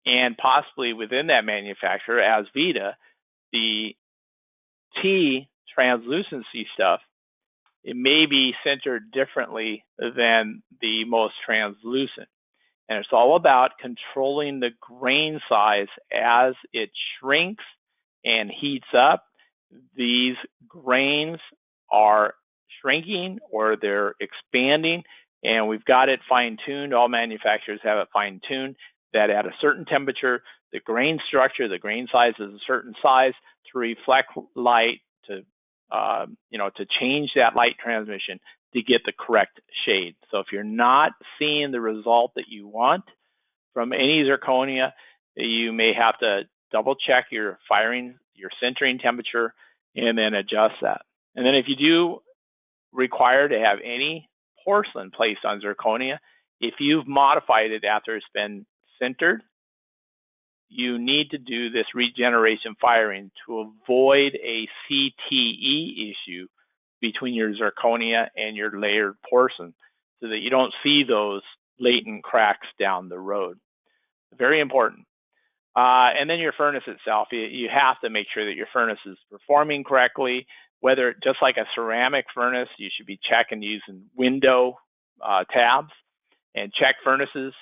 and possibly within that manufacturer, as VITA, the T translucency stuff, it may be centered differently than the most translucent. And it's all about controlling the grain size as it shrinks and heats up. These grains are shrinking or they're expanding, and we've got it fine-tuned. All manufacturers have it fine-tuned that at a certain temperature, the grain structure, the grain size is a certain size to reflect light, to change that light transmission to get the correct shade. So if you're not seeing the result that you want from any zirconia, you may have to double check your centering temperature, and then adjust that. And then if you do require to have any porcelain placed on zirconia, if you've modified it after it's been centered, you need to do this regeneration firing to avoid a CTE issue between your zirconia and your layered porcelain, so that you don't see those latent cracks down the road. Very important. And then your furnace itself, you have to make sure that your furnace is performing correctly. Whether, just like a ceramic furnace, you should be checking using window tabs, and check furnaces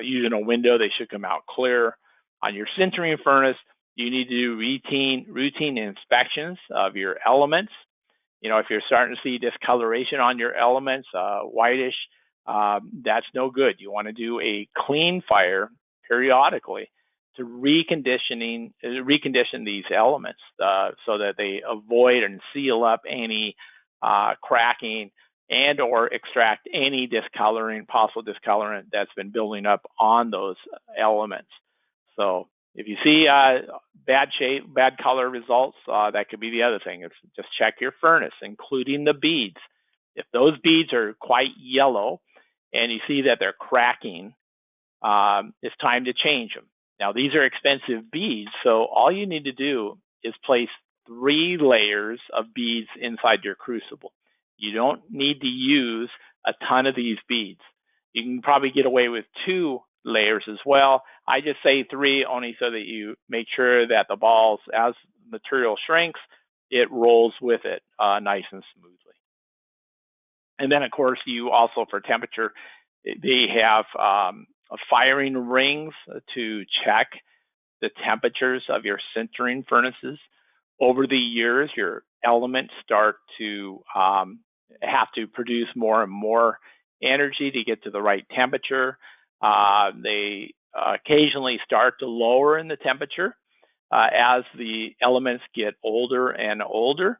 using a window. They should come out clear. On your sintering furnace, you need to do routine inspections of your elements. If you're starting to see discoloration on your elements, whitish, that's no good. You want to do a clean fire periodically to recondition these elements so that they avoid and seal up any cracking and or extract any discoloring, possible discolorant that's been building up on those elements. So if you see bad shape, bad color results, that could be the other thing. It's just check your furnace, including the beads. If those beads are quite yellow and you see that they're cracking, it's time to change them. Now, these are expensive beads, so all you need to do is place 3 layers of beads inside your crucible. You don't need to use a ton of these beads. You can probably get away with 2 layers as well. I just say 3 only so that you make sure that the balls, as material shrinks, it rolls with it nice and smoothly. And then, of course, you also, for temperature, they have firing rings to check the temperatures of your sintering furnaces. Over the years, your elements start to have to produce more and more energy to get to the right temperature. They occasionally start to lower in the temperature as the elements get older and older.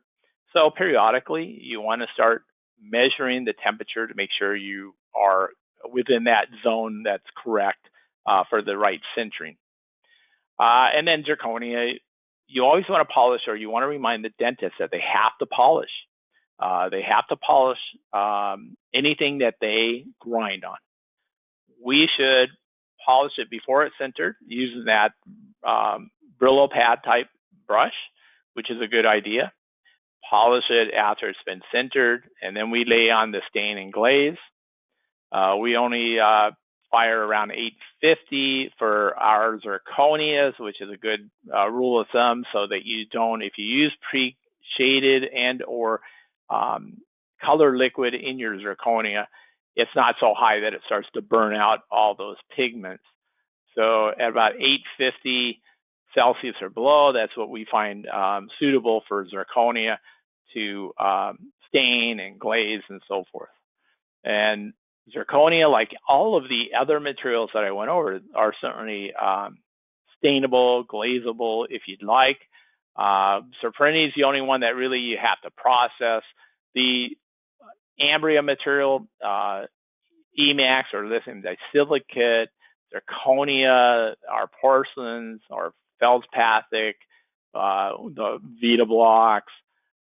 So periodically, you want to start measuring the temperature to make sure you are within that zone that's correct for the right sintering. And then zirconia, you always want to polish, or you want to remind the dentist that they have to polish. They have to polish anything that they grind on. We should polish it before it's sintered using that Brillo pad type brush, which is a good idea. Polish it after it's been sintered, and then we lay on the stain and glaze. We only fire around 850 for our zirconias, which is a good rule of thumb, so that you don't, if you use pre-shaded and or color liquid in your zirconia, it's not so high that it starts to burn out all those pigments. So at about 850 Celsius or below, that's what we find suitable for zirconia to stain and glaze and so forth. And zirconia, like all of the other materials that I went over, are certainly stainable, glazable if you'd like. Supremity is the only one that really you have to process. The ambria material, Emax or lithium disilicate, zirconia, our porcelains, our feldspathic, the VITA blocks,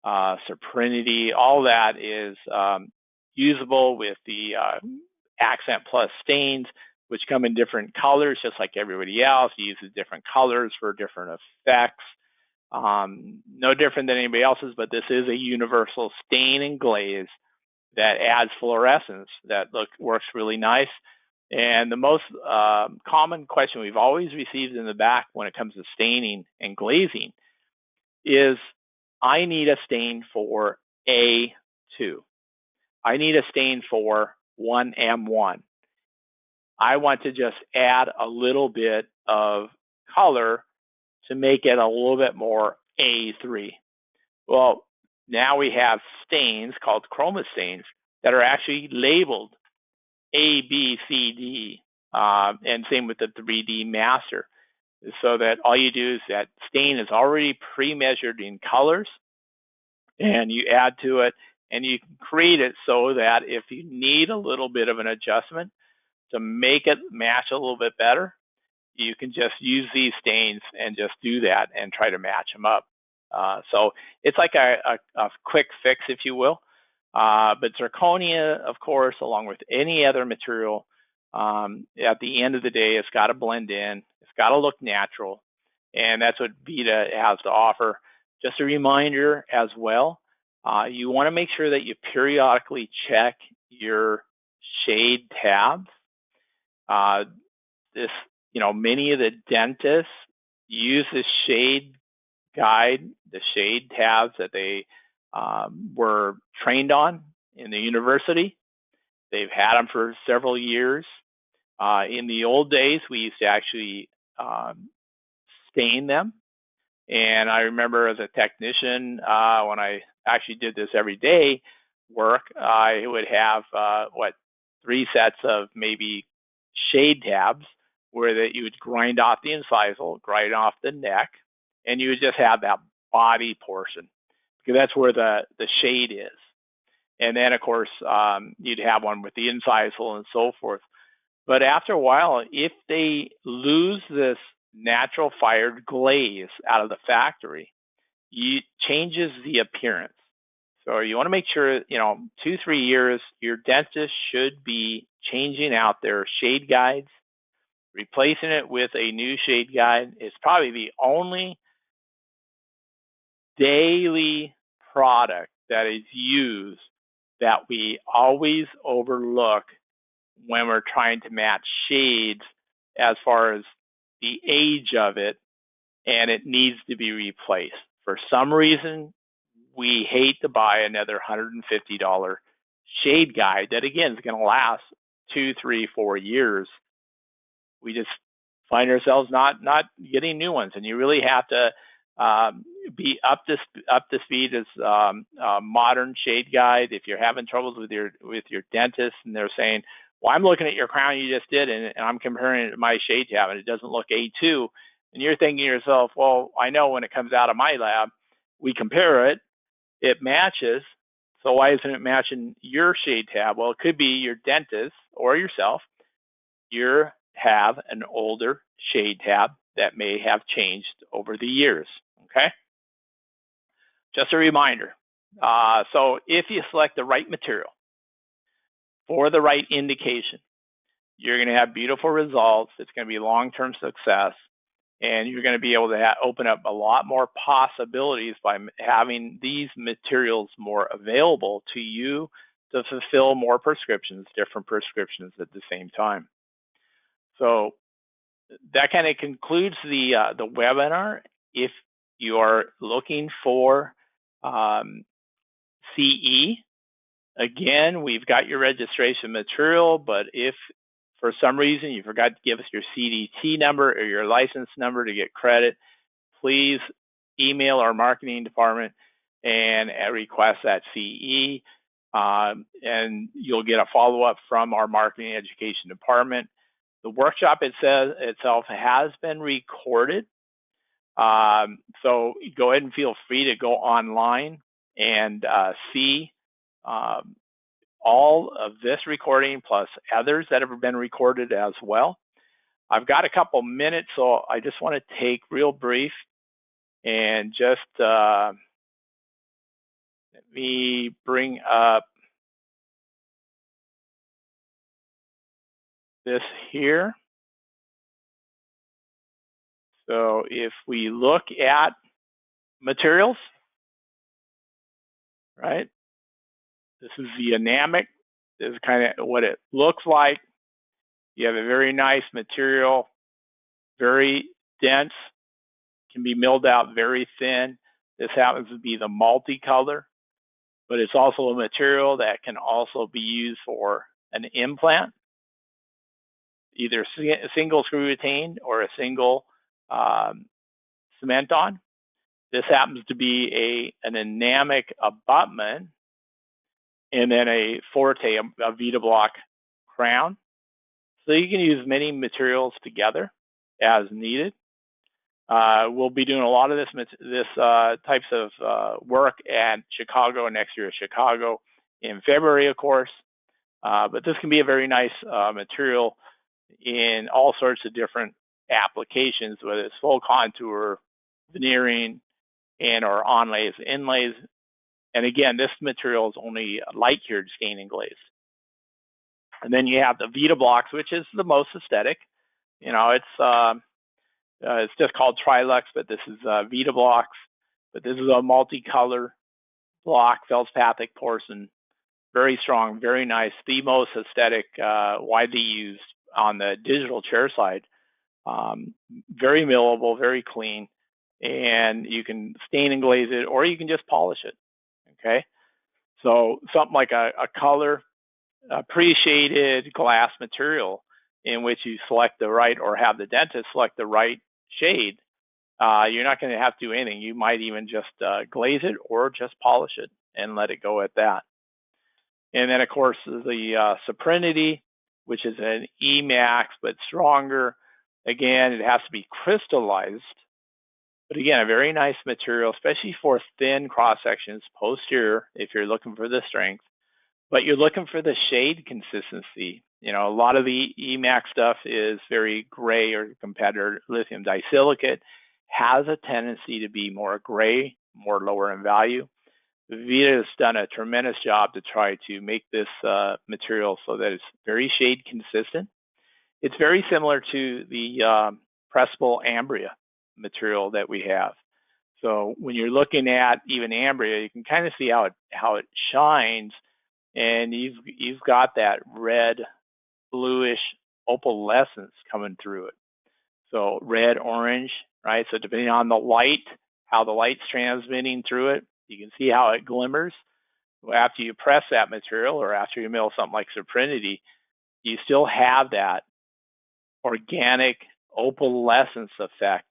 Supremity, all that is usable with the Accent Plus stains, which come in different colors, just like everybody else. Uses different colors for different effects. No different than anybody else's, but this is a universal stain and glaze that adds fluorescence that works really nice. And the most common question we've always received in the back when it comes to staining and glazing is, I need a stain for A2. I need a stain for 1M1. I want to just add a little bit of color to make it a little bit more A3. Well, now we have stains called chroma stains that are actually labeled A, B, C, D, and same with the 3D master, so that all you do is that stain is already pre-measured in colors, and you add to it, and you can create it so that if you need a little bit of an adjustment to make it match a little bit better, you can just use these stains and just do that and try to match them up. So it's like a quick fix, if you will. But zirconia, of course, along with any other material, at the end of the day, it's got to blend in. It's got to look natural. And that's what VITA has to offer. Just a reminder as well, you want to make sure that you periodically check your shade tabs. Many of the dentists use this shade guide, the shade tabs that they were trained on in the university. They've had them for several years. In the old days, we used to actually stain them. And I remember as a technician, when I actually did this everyday work, I would have 3 sets of maybe shade tabs where that you would grind off the incisal, grind off the neck, and you would just have that body portion, because that's where the shade is. And then, of course, you'd have one with the incisal and so forth. But after a while, if they lose this natural fired glaze out of the factory, it changes the appearance. So you want to make sure, 2-3 years, your dentist should be changing out their shade guides, replacing it with a new shade guide. It's probably the only daily product that is used that we always overlook when we're trying to match shades as far as the age of it, and it needs to be replaced. For some reason, we hate to buy another $150 shade guide that, again, is going to last 2, 3, 4 years. We just find ourselves not getting new ones, and you really have to be up to speed as modern shade guide. If you're having troubles with your dentist and they're saying, well, I'm looking at your crown you just did and I'm comparing it to my shade tab and it doesn't look A2, and you're thinking to yourself, well, I know when it comes out of my lab, we compare it, it matches, so why isn't it matching your shade tab? Well, it could be your dentist or yourself. You have an older shade tab that may have changed over the years, okay? Just a reminder. So if you select the right material for the right indication, you're going to have beautiful results. It's going to be long-term success, and you're going to be able to open up a lot more possibilities by having these materials more available to you to fulfill more prescriptions, different prescriptions at the same time. So that kind of concludes the webinar. If you are looking for CE, again, we've got your registration material, but if for some reason you forgot to give us your CDT number or your license number to get credit, please email our marketing department and request that CE, and you'll get a follow-up from our marketing education department. The workshop itself has been recorded, so go ahead and feel free to go online and see all of this recording plus others that have been recorded as well. I've got a couple minutes, so I just want to take real brief and just let me bring up this here. So if we look at materials, right? This is the anamic. This is kind of what it looks like. You have a very nice material, very dense, can be milled out very thin. This happens to be the multicolor, but it's also a material that can also be used for an implant, either a single screw retained or a single cement on. This happens to be an anamic abutment and then a forte, a VITA block crown. So you can use many materials together as needed. We'll be doing a lot of this types of work at Chicago next year, Chicago in February, of course. But this can be a very nice material in all sorts of different applications, whether it's full contour, veneering, and or onlays, inlays. And again, this material is only light cured stain and glaze. And then you have the VITA blocks, which is the most aesthetic. It's just called Trilux, but this is VITA blocks. But this is a multicolor block, feldspathic porcelain, very strong, very nice, the most aesthetic, widely used on the digital chair side. Very millable, very clean, and you can stain and glaze it, or you can just polish it. Okay, so something like a color pre-shaded glass material in which you select the right, or have the dentist select the right shade. You're not going to have to do anything. You might even just glaze it or just polish it and let it go at that. And then, of course, the Supremity, which is an Emax but stronger, Again, it has to be crystallized, but again, a very nice material, especially for thin cross sections, posterior, if you're looking for the strength, but you're looking for the shade consistency. You know, a lot of the EMAX stuff is very gray, or competitor lithium disilicate has a tendency to be more gray, more lower in value. VITA has done a tremendous job to try to make this material so that it's very shade consistent. It's very similar to the pressable ambria material that we have. So when you're looking at even ambria, you can kind of see how it shines, and you've got that red, bluish opalescence coming through it. So red, orange, right? So depending on the light, how the light's transmitting through it, you can see how it glimmers. After you press that material, or after you mill something like Supremity, you still have that organic opalescence effect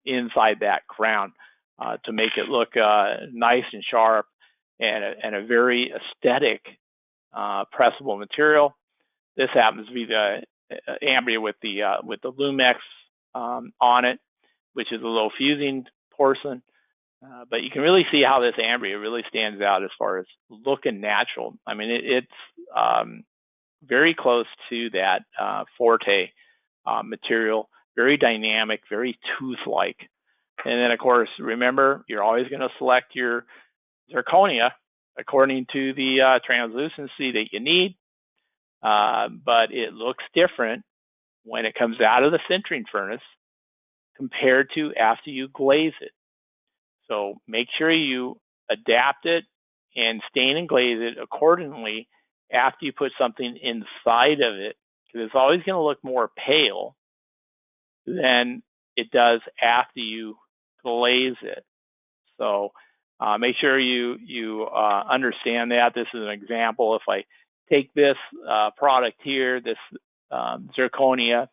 inside that crown to make it look nice and sharp, and a very aesthetic pressable material. This happens to be the ambria with the Lumex on it, which is a low fusing porcelain. But you can really see how this ambria really stands out as far as looking natural. I mean, it's very close to that Forte material, very dynamic, very tooth-like. And then, of course, remember, you're always going to select your Zirconia according to the translucency that you need, but it looks different when it comes out of the sintering furnace compared to after you glaze it. So make sure you adapt it and stain and glaze it accordingly after you put something inside of it, because it's always going to look more pale than it does after you glaze it. So make sure you understand that. This is an example. If I take this product here, this Zirconia,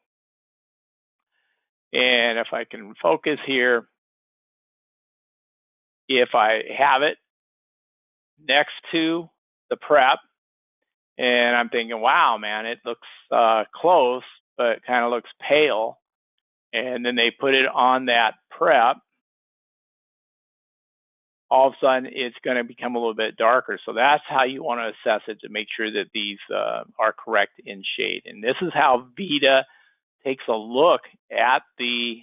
and if I can focus here, if I have it next to the prep, and I'm thinking, wow, man, it looks close, but kind of looks pale. And then they put it on that prep, all of a sudden it's going to become a little bit darker. So that's how you want to assess it, to make sure that these are correct in shade. And this is how VITA takes a look at the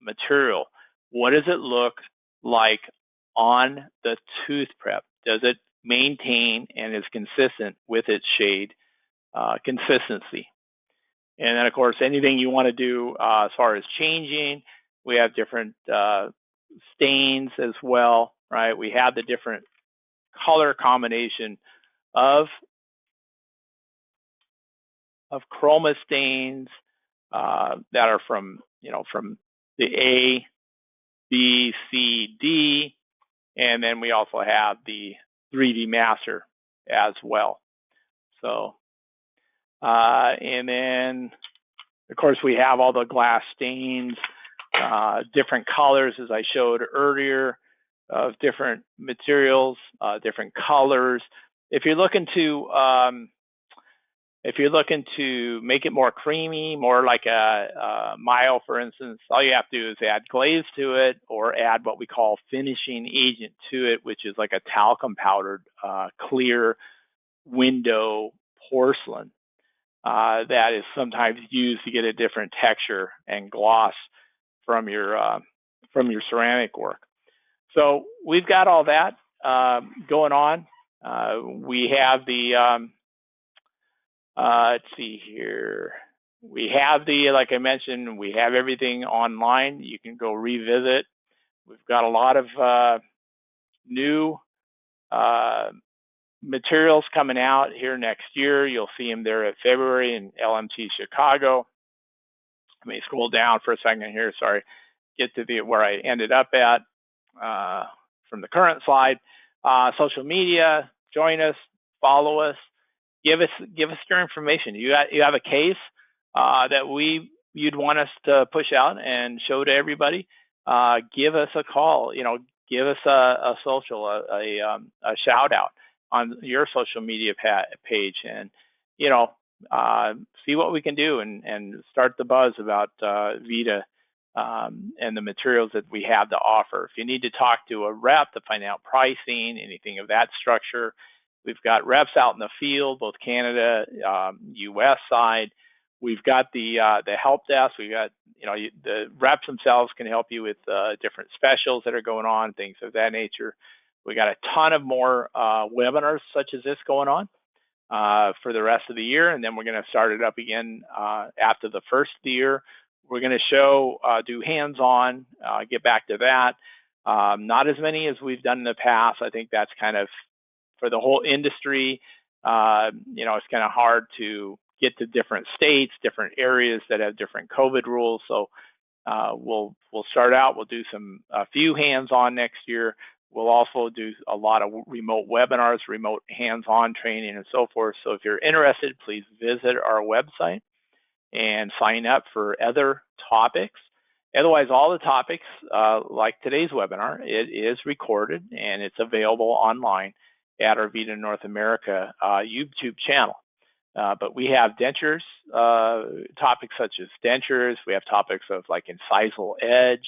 material. What does it look like on the tooth prep? Does it maintain and is consistent with its shade consistency? And then, of course, anything you want to do as far as changing, we have different stains as well, right? We have the different color combination of chroma stains that are from the A, B, C, D, and then we also have the 3D master as well. So, and then, of course, we have all the glass stains, different colors, as I showed earlier, of different materials, different colors. If you're looking to make it more creamy, more like a Mayo, for instance, all you have to do is add glaze to it, or add what we call finishing agent to it, which is like a talcum powdered clear window porcelain that is sometimes used to get a different texture and gloss from your ceramic work. So we've got all that going on. We have the let's see here. We have like I mentioned, we have everything online. You can go revisit. We've got a lot of new materials coming out here next year. You'll see them there at February in LMT Chicago. Let me scroll down for a second here. Sorry, get to where I ended up at from the current slide. Social media, join us, follow us. Give us your information. You have a case that you'd want us to push out and show to everybody. Give us a call. Give us a social, a shout out on your social media page, and see what we can do and start the buzz about VITA and the materials that we have to offer. If you need to talk to a rep to find out pricing, anything of that structure, we've got reps out in the field, both Canada, US side. We've got the help desk. We've got, the reps themselves can help you with different specials that are going on, things of that nature. We got a ton of more webinars such as this going on for the rest of the year, and then we're going to start it up again after the first of the year. We're going to show, do hands-on, get back to that. Not as many as we've done in the past. I think that's kind of, for the whole industry, it's kind of hard to get to different states, different areas that have different COVID rules. So we'll start out, we'll do a few hands-on next year. We'll also do a lot of remote webinars, remote hands-on training, and so forth. So if you're interested, please visit our website and sign up for other topics. Otherwise, all the topics, like today's webinar, it is recorded and it's available online at our VITA North America YouTube channel. But we have dentures, topics such as dentures. We have topics of like incisal edge,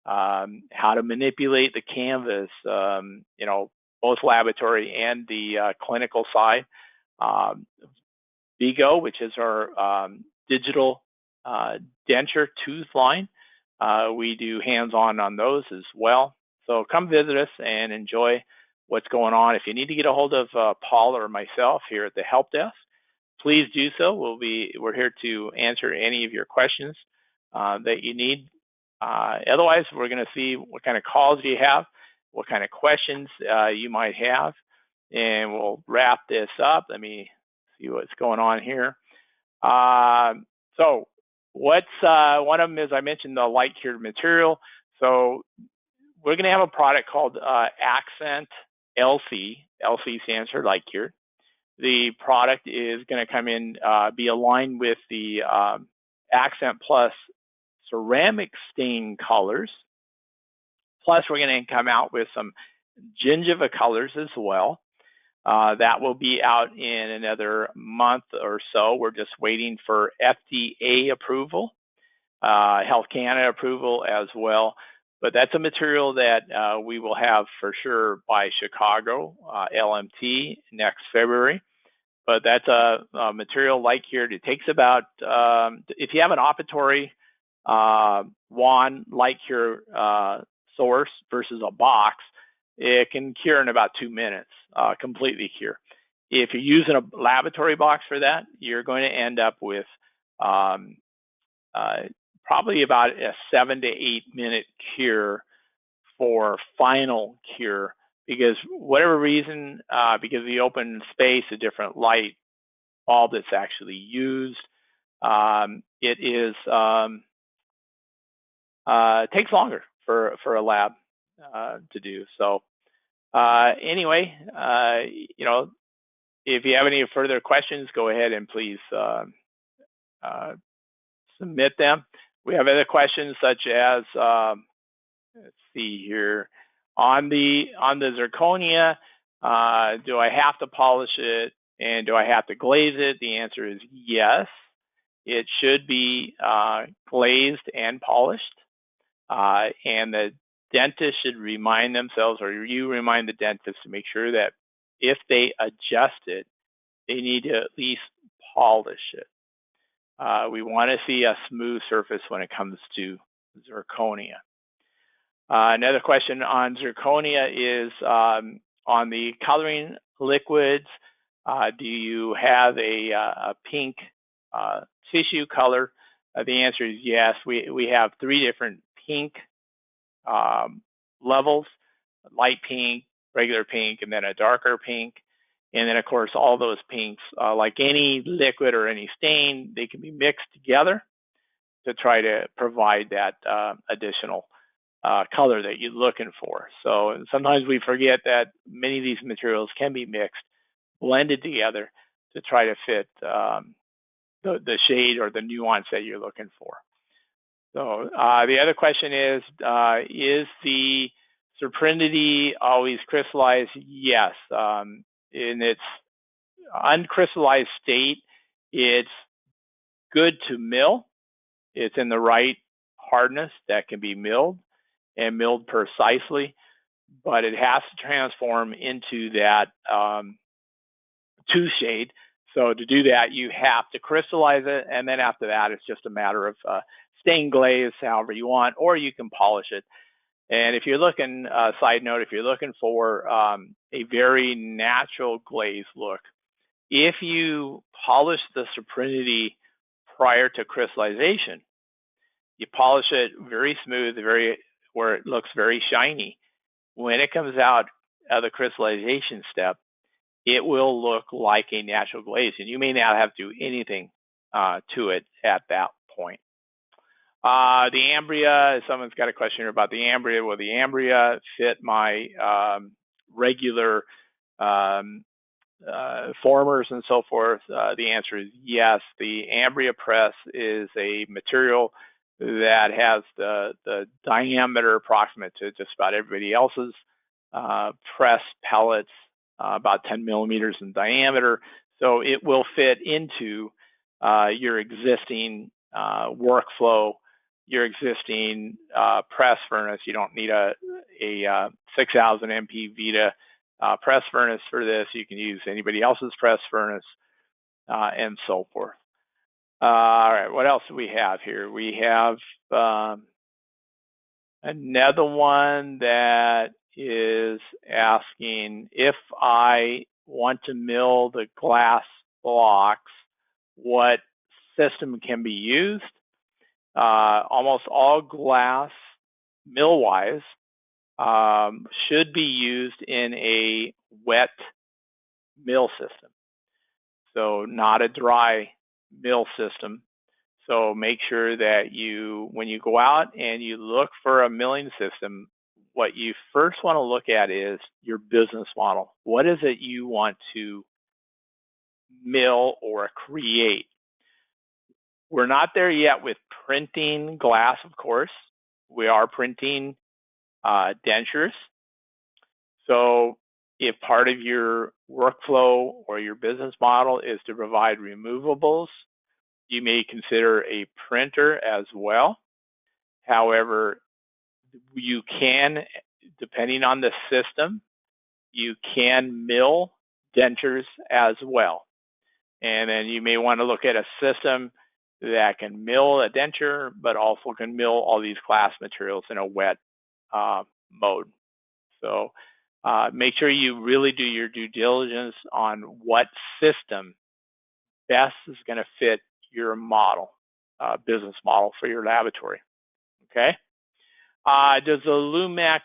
how to manipulate the canvas, both laboratory and the clinical side. Vigo, which is our digital denture tooth line. We do hands-on on those as well. So come visit us and enjoy what's going on. If you need to get a hold of Paul or myself here at the help desk, please do so. We're here to answer any of your questions that you need. Otherwise, we're going to see what kind of calls you have, what kind of questions you might have, and we'll wrap this up. Let me see what's going on here. So what's one of them is, I mentioned the light cured material. So we're going to have a product called Accent LC. LC stands for light cured. The product is going to come in, be aligned with the Accent Plus ceramic stain colors. Plus, we're going to come out with some gingiva colors as well. That will be out in another month or so. We're just waiting for FDA approval, Health Canada approval as well. But that's a material that we will have for sure by Chicago, LMT, next February. But that's a material light cured. It takes about, if you have an operatory wand light cure source versus a box, it can cure in about 2 minutes, completely cure. If you're using a laboratory box for that, you're going to end up with probably about a 7 to 8 minute cure for final cure, because whatever reason, because of the open space, a different light bulb that's actually used, it is takes longer for a lab to do. So anyway, if you have any further questions, go ahead and please submit them. We have other questions such as, let's see here, on the Zirconia, do I have to polish it and do I have to glaze it? The answer is yes. It should be glazed and polished, and the dentist should remind themselves, or you remind the dentist, to make sure that if they adjust it, they need to at least polish it. We want to see a smooth surface when it comes to Zirconia. Another question on Zirconia is on the coloring liquids. Do you have a pink tissue color? The answer is yes. We have 3 different pink levels: light pink, regular pink, and then a darker pink. And then, of course, all those pinks, like any liquid or any stain, they can be mixed together to try to provide that additional color that you're looking for. So sometimes we forget that many of these materials can be mixed, blended together to try to fit the shade or the nuance that you're looking for. So the other question is the Supremity always crystallized? Yes. In its uncrystallized state, It's good to mill. It's in the right hardness that can be milled and milled precisely, but it has to transform into that 2 shade. So to do that, you have to crystallize it, and then after that, it's just a matter of stain glaze however you want, or you can polish it. And if you're looking, side note, if you're looking for a very natural glaze look, if you polish the Supremity prior to crystallization, you polish it very smooth, where it looks very shiny. When it comes out of the crystallization step, it will look like a natural glaze, and you may not have to do anything to it at that point. The ambria, someone's got a question here about the ambria. Will the ambria fit my regular formers and so forth? The answer is yes. The ambria press is a material that has the diameter approximate to just about everybody else's press pellets, about 10 millimeters in diameter. So it will fit into your existing workflow, your existing press furnace. You don't need a 6,000 MP VITA press furnace for this. You can use anybody else's press furnace and so forth. All right, what else do we have here? We have another one that is asking, if I want to mill the glass blocks, what system can be used? Almost all glass, mill-wise, should be used in a wet mill system, so not a dry mill system. So make sure that when you go out and you look for a milling system, what you first want to look at is your business model. What is it you want to mill or create? We're not there yet with printing glass, of course. We are printing dentures. So if part of your workflow or your business model is to provide removables, you may consider a printer as well. However, you can, depending on the system, you can mill dentures as well. And then you may want to look at a system that can mill a denture, but also can mill all these glass materials in a wet mode. So make sure you really do your due diligence on what system best is going to fit your model, business model for your laboratory. Okay. Does the Lumex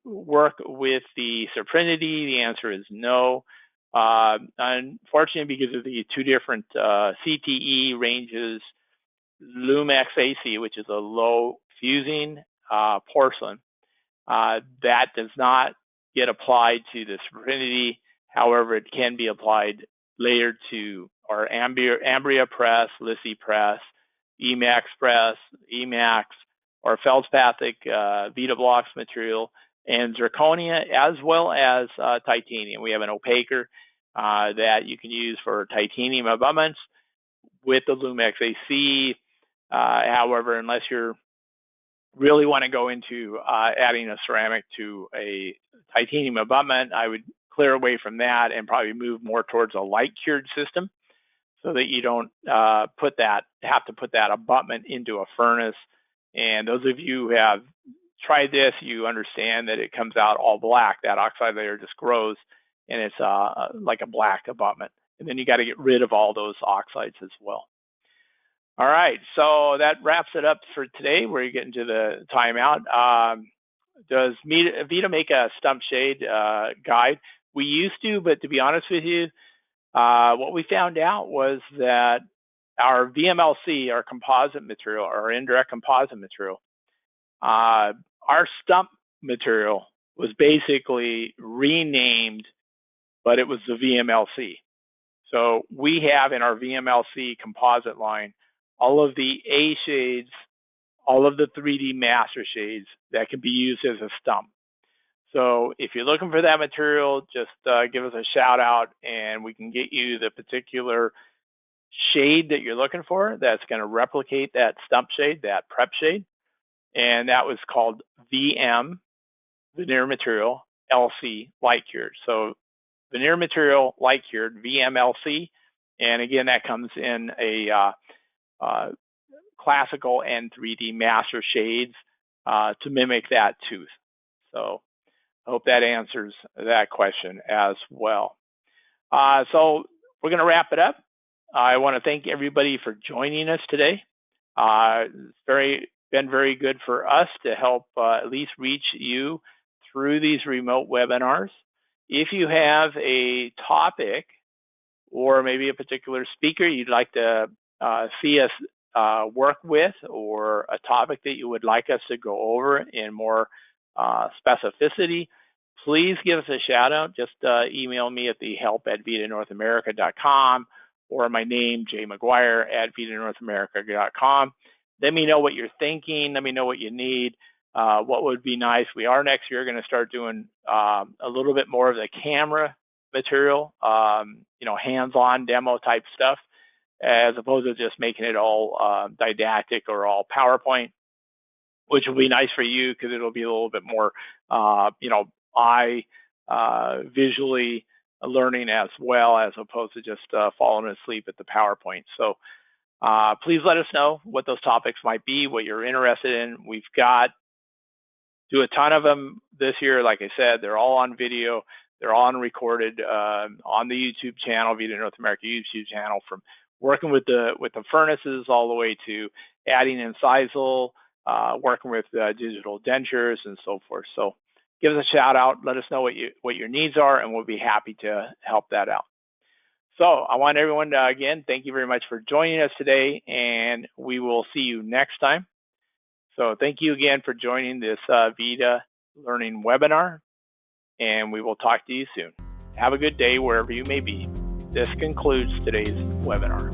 work with the Supremity? The answer is no. Unfortunately, because of the 2 different CTE ranges, Lumex AC, which is a low fusing porcelain, that does not get applied to the Supremity. However, it can be applied later to our ambria press, Lissy press, Emax press, Emax, or feldspathic VITA blocks material, and Zirconia, as well as titanium. We have an opaquer that you can use for titanium abutments with the Lumex AC. However, unless you really want to go into adding a ceramic to a titanium abutment, I would clear away from that and probably move more towards a light cured system, so that you don't have to put that abutment into a furnace. And those of you who have tried this, you understand that it comes out all black. That oxide layer just grows, and it's like a black abutment. And then you got to get rid of all those oxides as well. All right, so that wraps it up for today. We're getting to the timeout. Does VITA make a stump shade guide? We used to, but to be honest with you, what we found out was that our VMLC, our composite material, our indirect composite material, our stump material was basically renamed, but it was the VMLC. So we have in our VMLC composite line all of the A shades, all of the 3D master shades that can be used as a stump. So if you're looking for that material, just give us a shout out and we can get you the particular shade that you're looking for that's going to replicate that stump shade, that prep shade. And that was called VM, veneer material, LC, light cured. So veneer material, light cured, VMLC. And again, that comes in a classical and 3D master shades to mimic that tooth. So I hope that answers that question as well. So we're going to wrap it up. I want to thank everybody for joining us today. It's been very good for us to help at least reach you through these remote webinars. If you have a topic or maybe a particular speaker you'd like to see us work with, or a topic that you would like us to go over in more specificity, please give us a shout out. Just email me at the help@vitanorthamerica.com or my name, Jay McGuire, at vitanorthamerica.com. Let me know what you're thinking. Let me know what you need. What would be nice. We are next year going to start doing a little bit more of the camera material, hands-on demo type stuff, as opposed to just making it all didactic or all PowerPoint, which will be nice for you because it'll be a little bit more, eye visually learning as well, as opposed to just falling asleep at the PowerPoint. So please let us know what those topics might be, what you're interested in. We've got do a ton of them this year. Like I said, they're all on video. They're all recorded on the YouTube channel, VITA North America YouTube channel, from working with the furnaces all the way to adding incisal, working with digital dentures and so forth. So give us a shout out. Let us know what your needs are, and we'll be happy to help that out. So I want everyone to, again, thank you very much for joining us today, and we will see you next time. So thank you again for joining this VITA Learning webinar, and we will talk to you soon. Have a good day wherever you may be. This concludes today's webinar.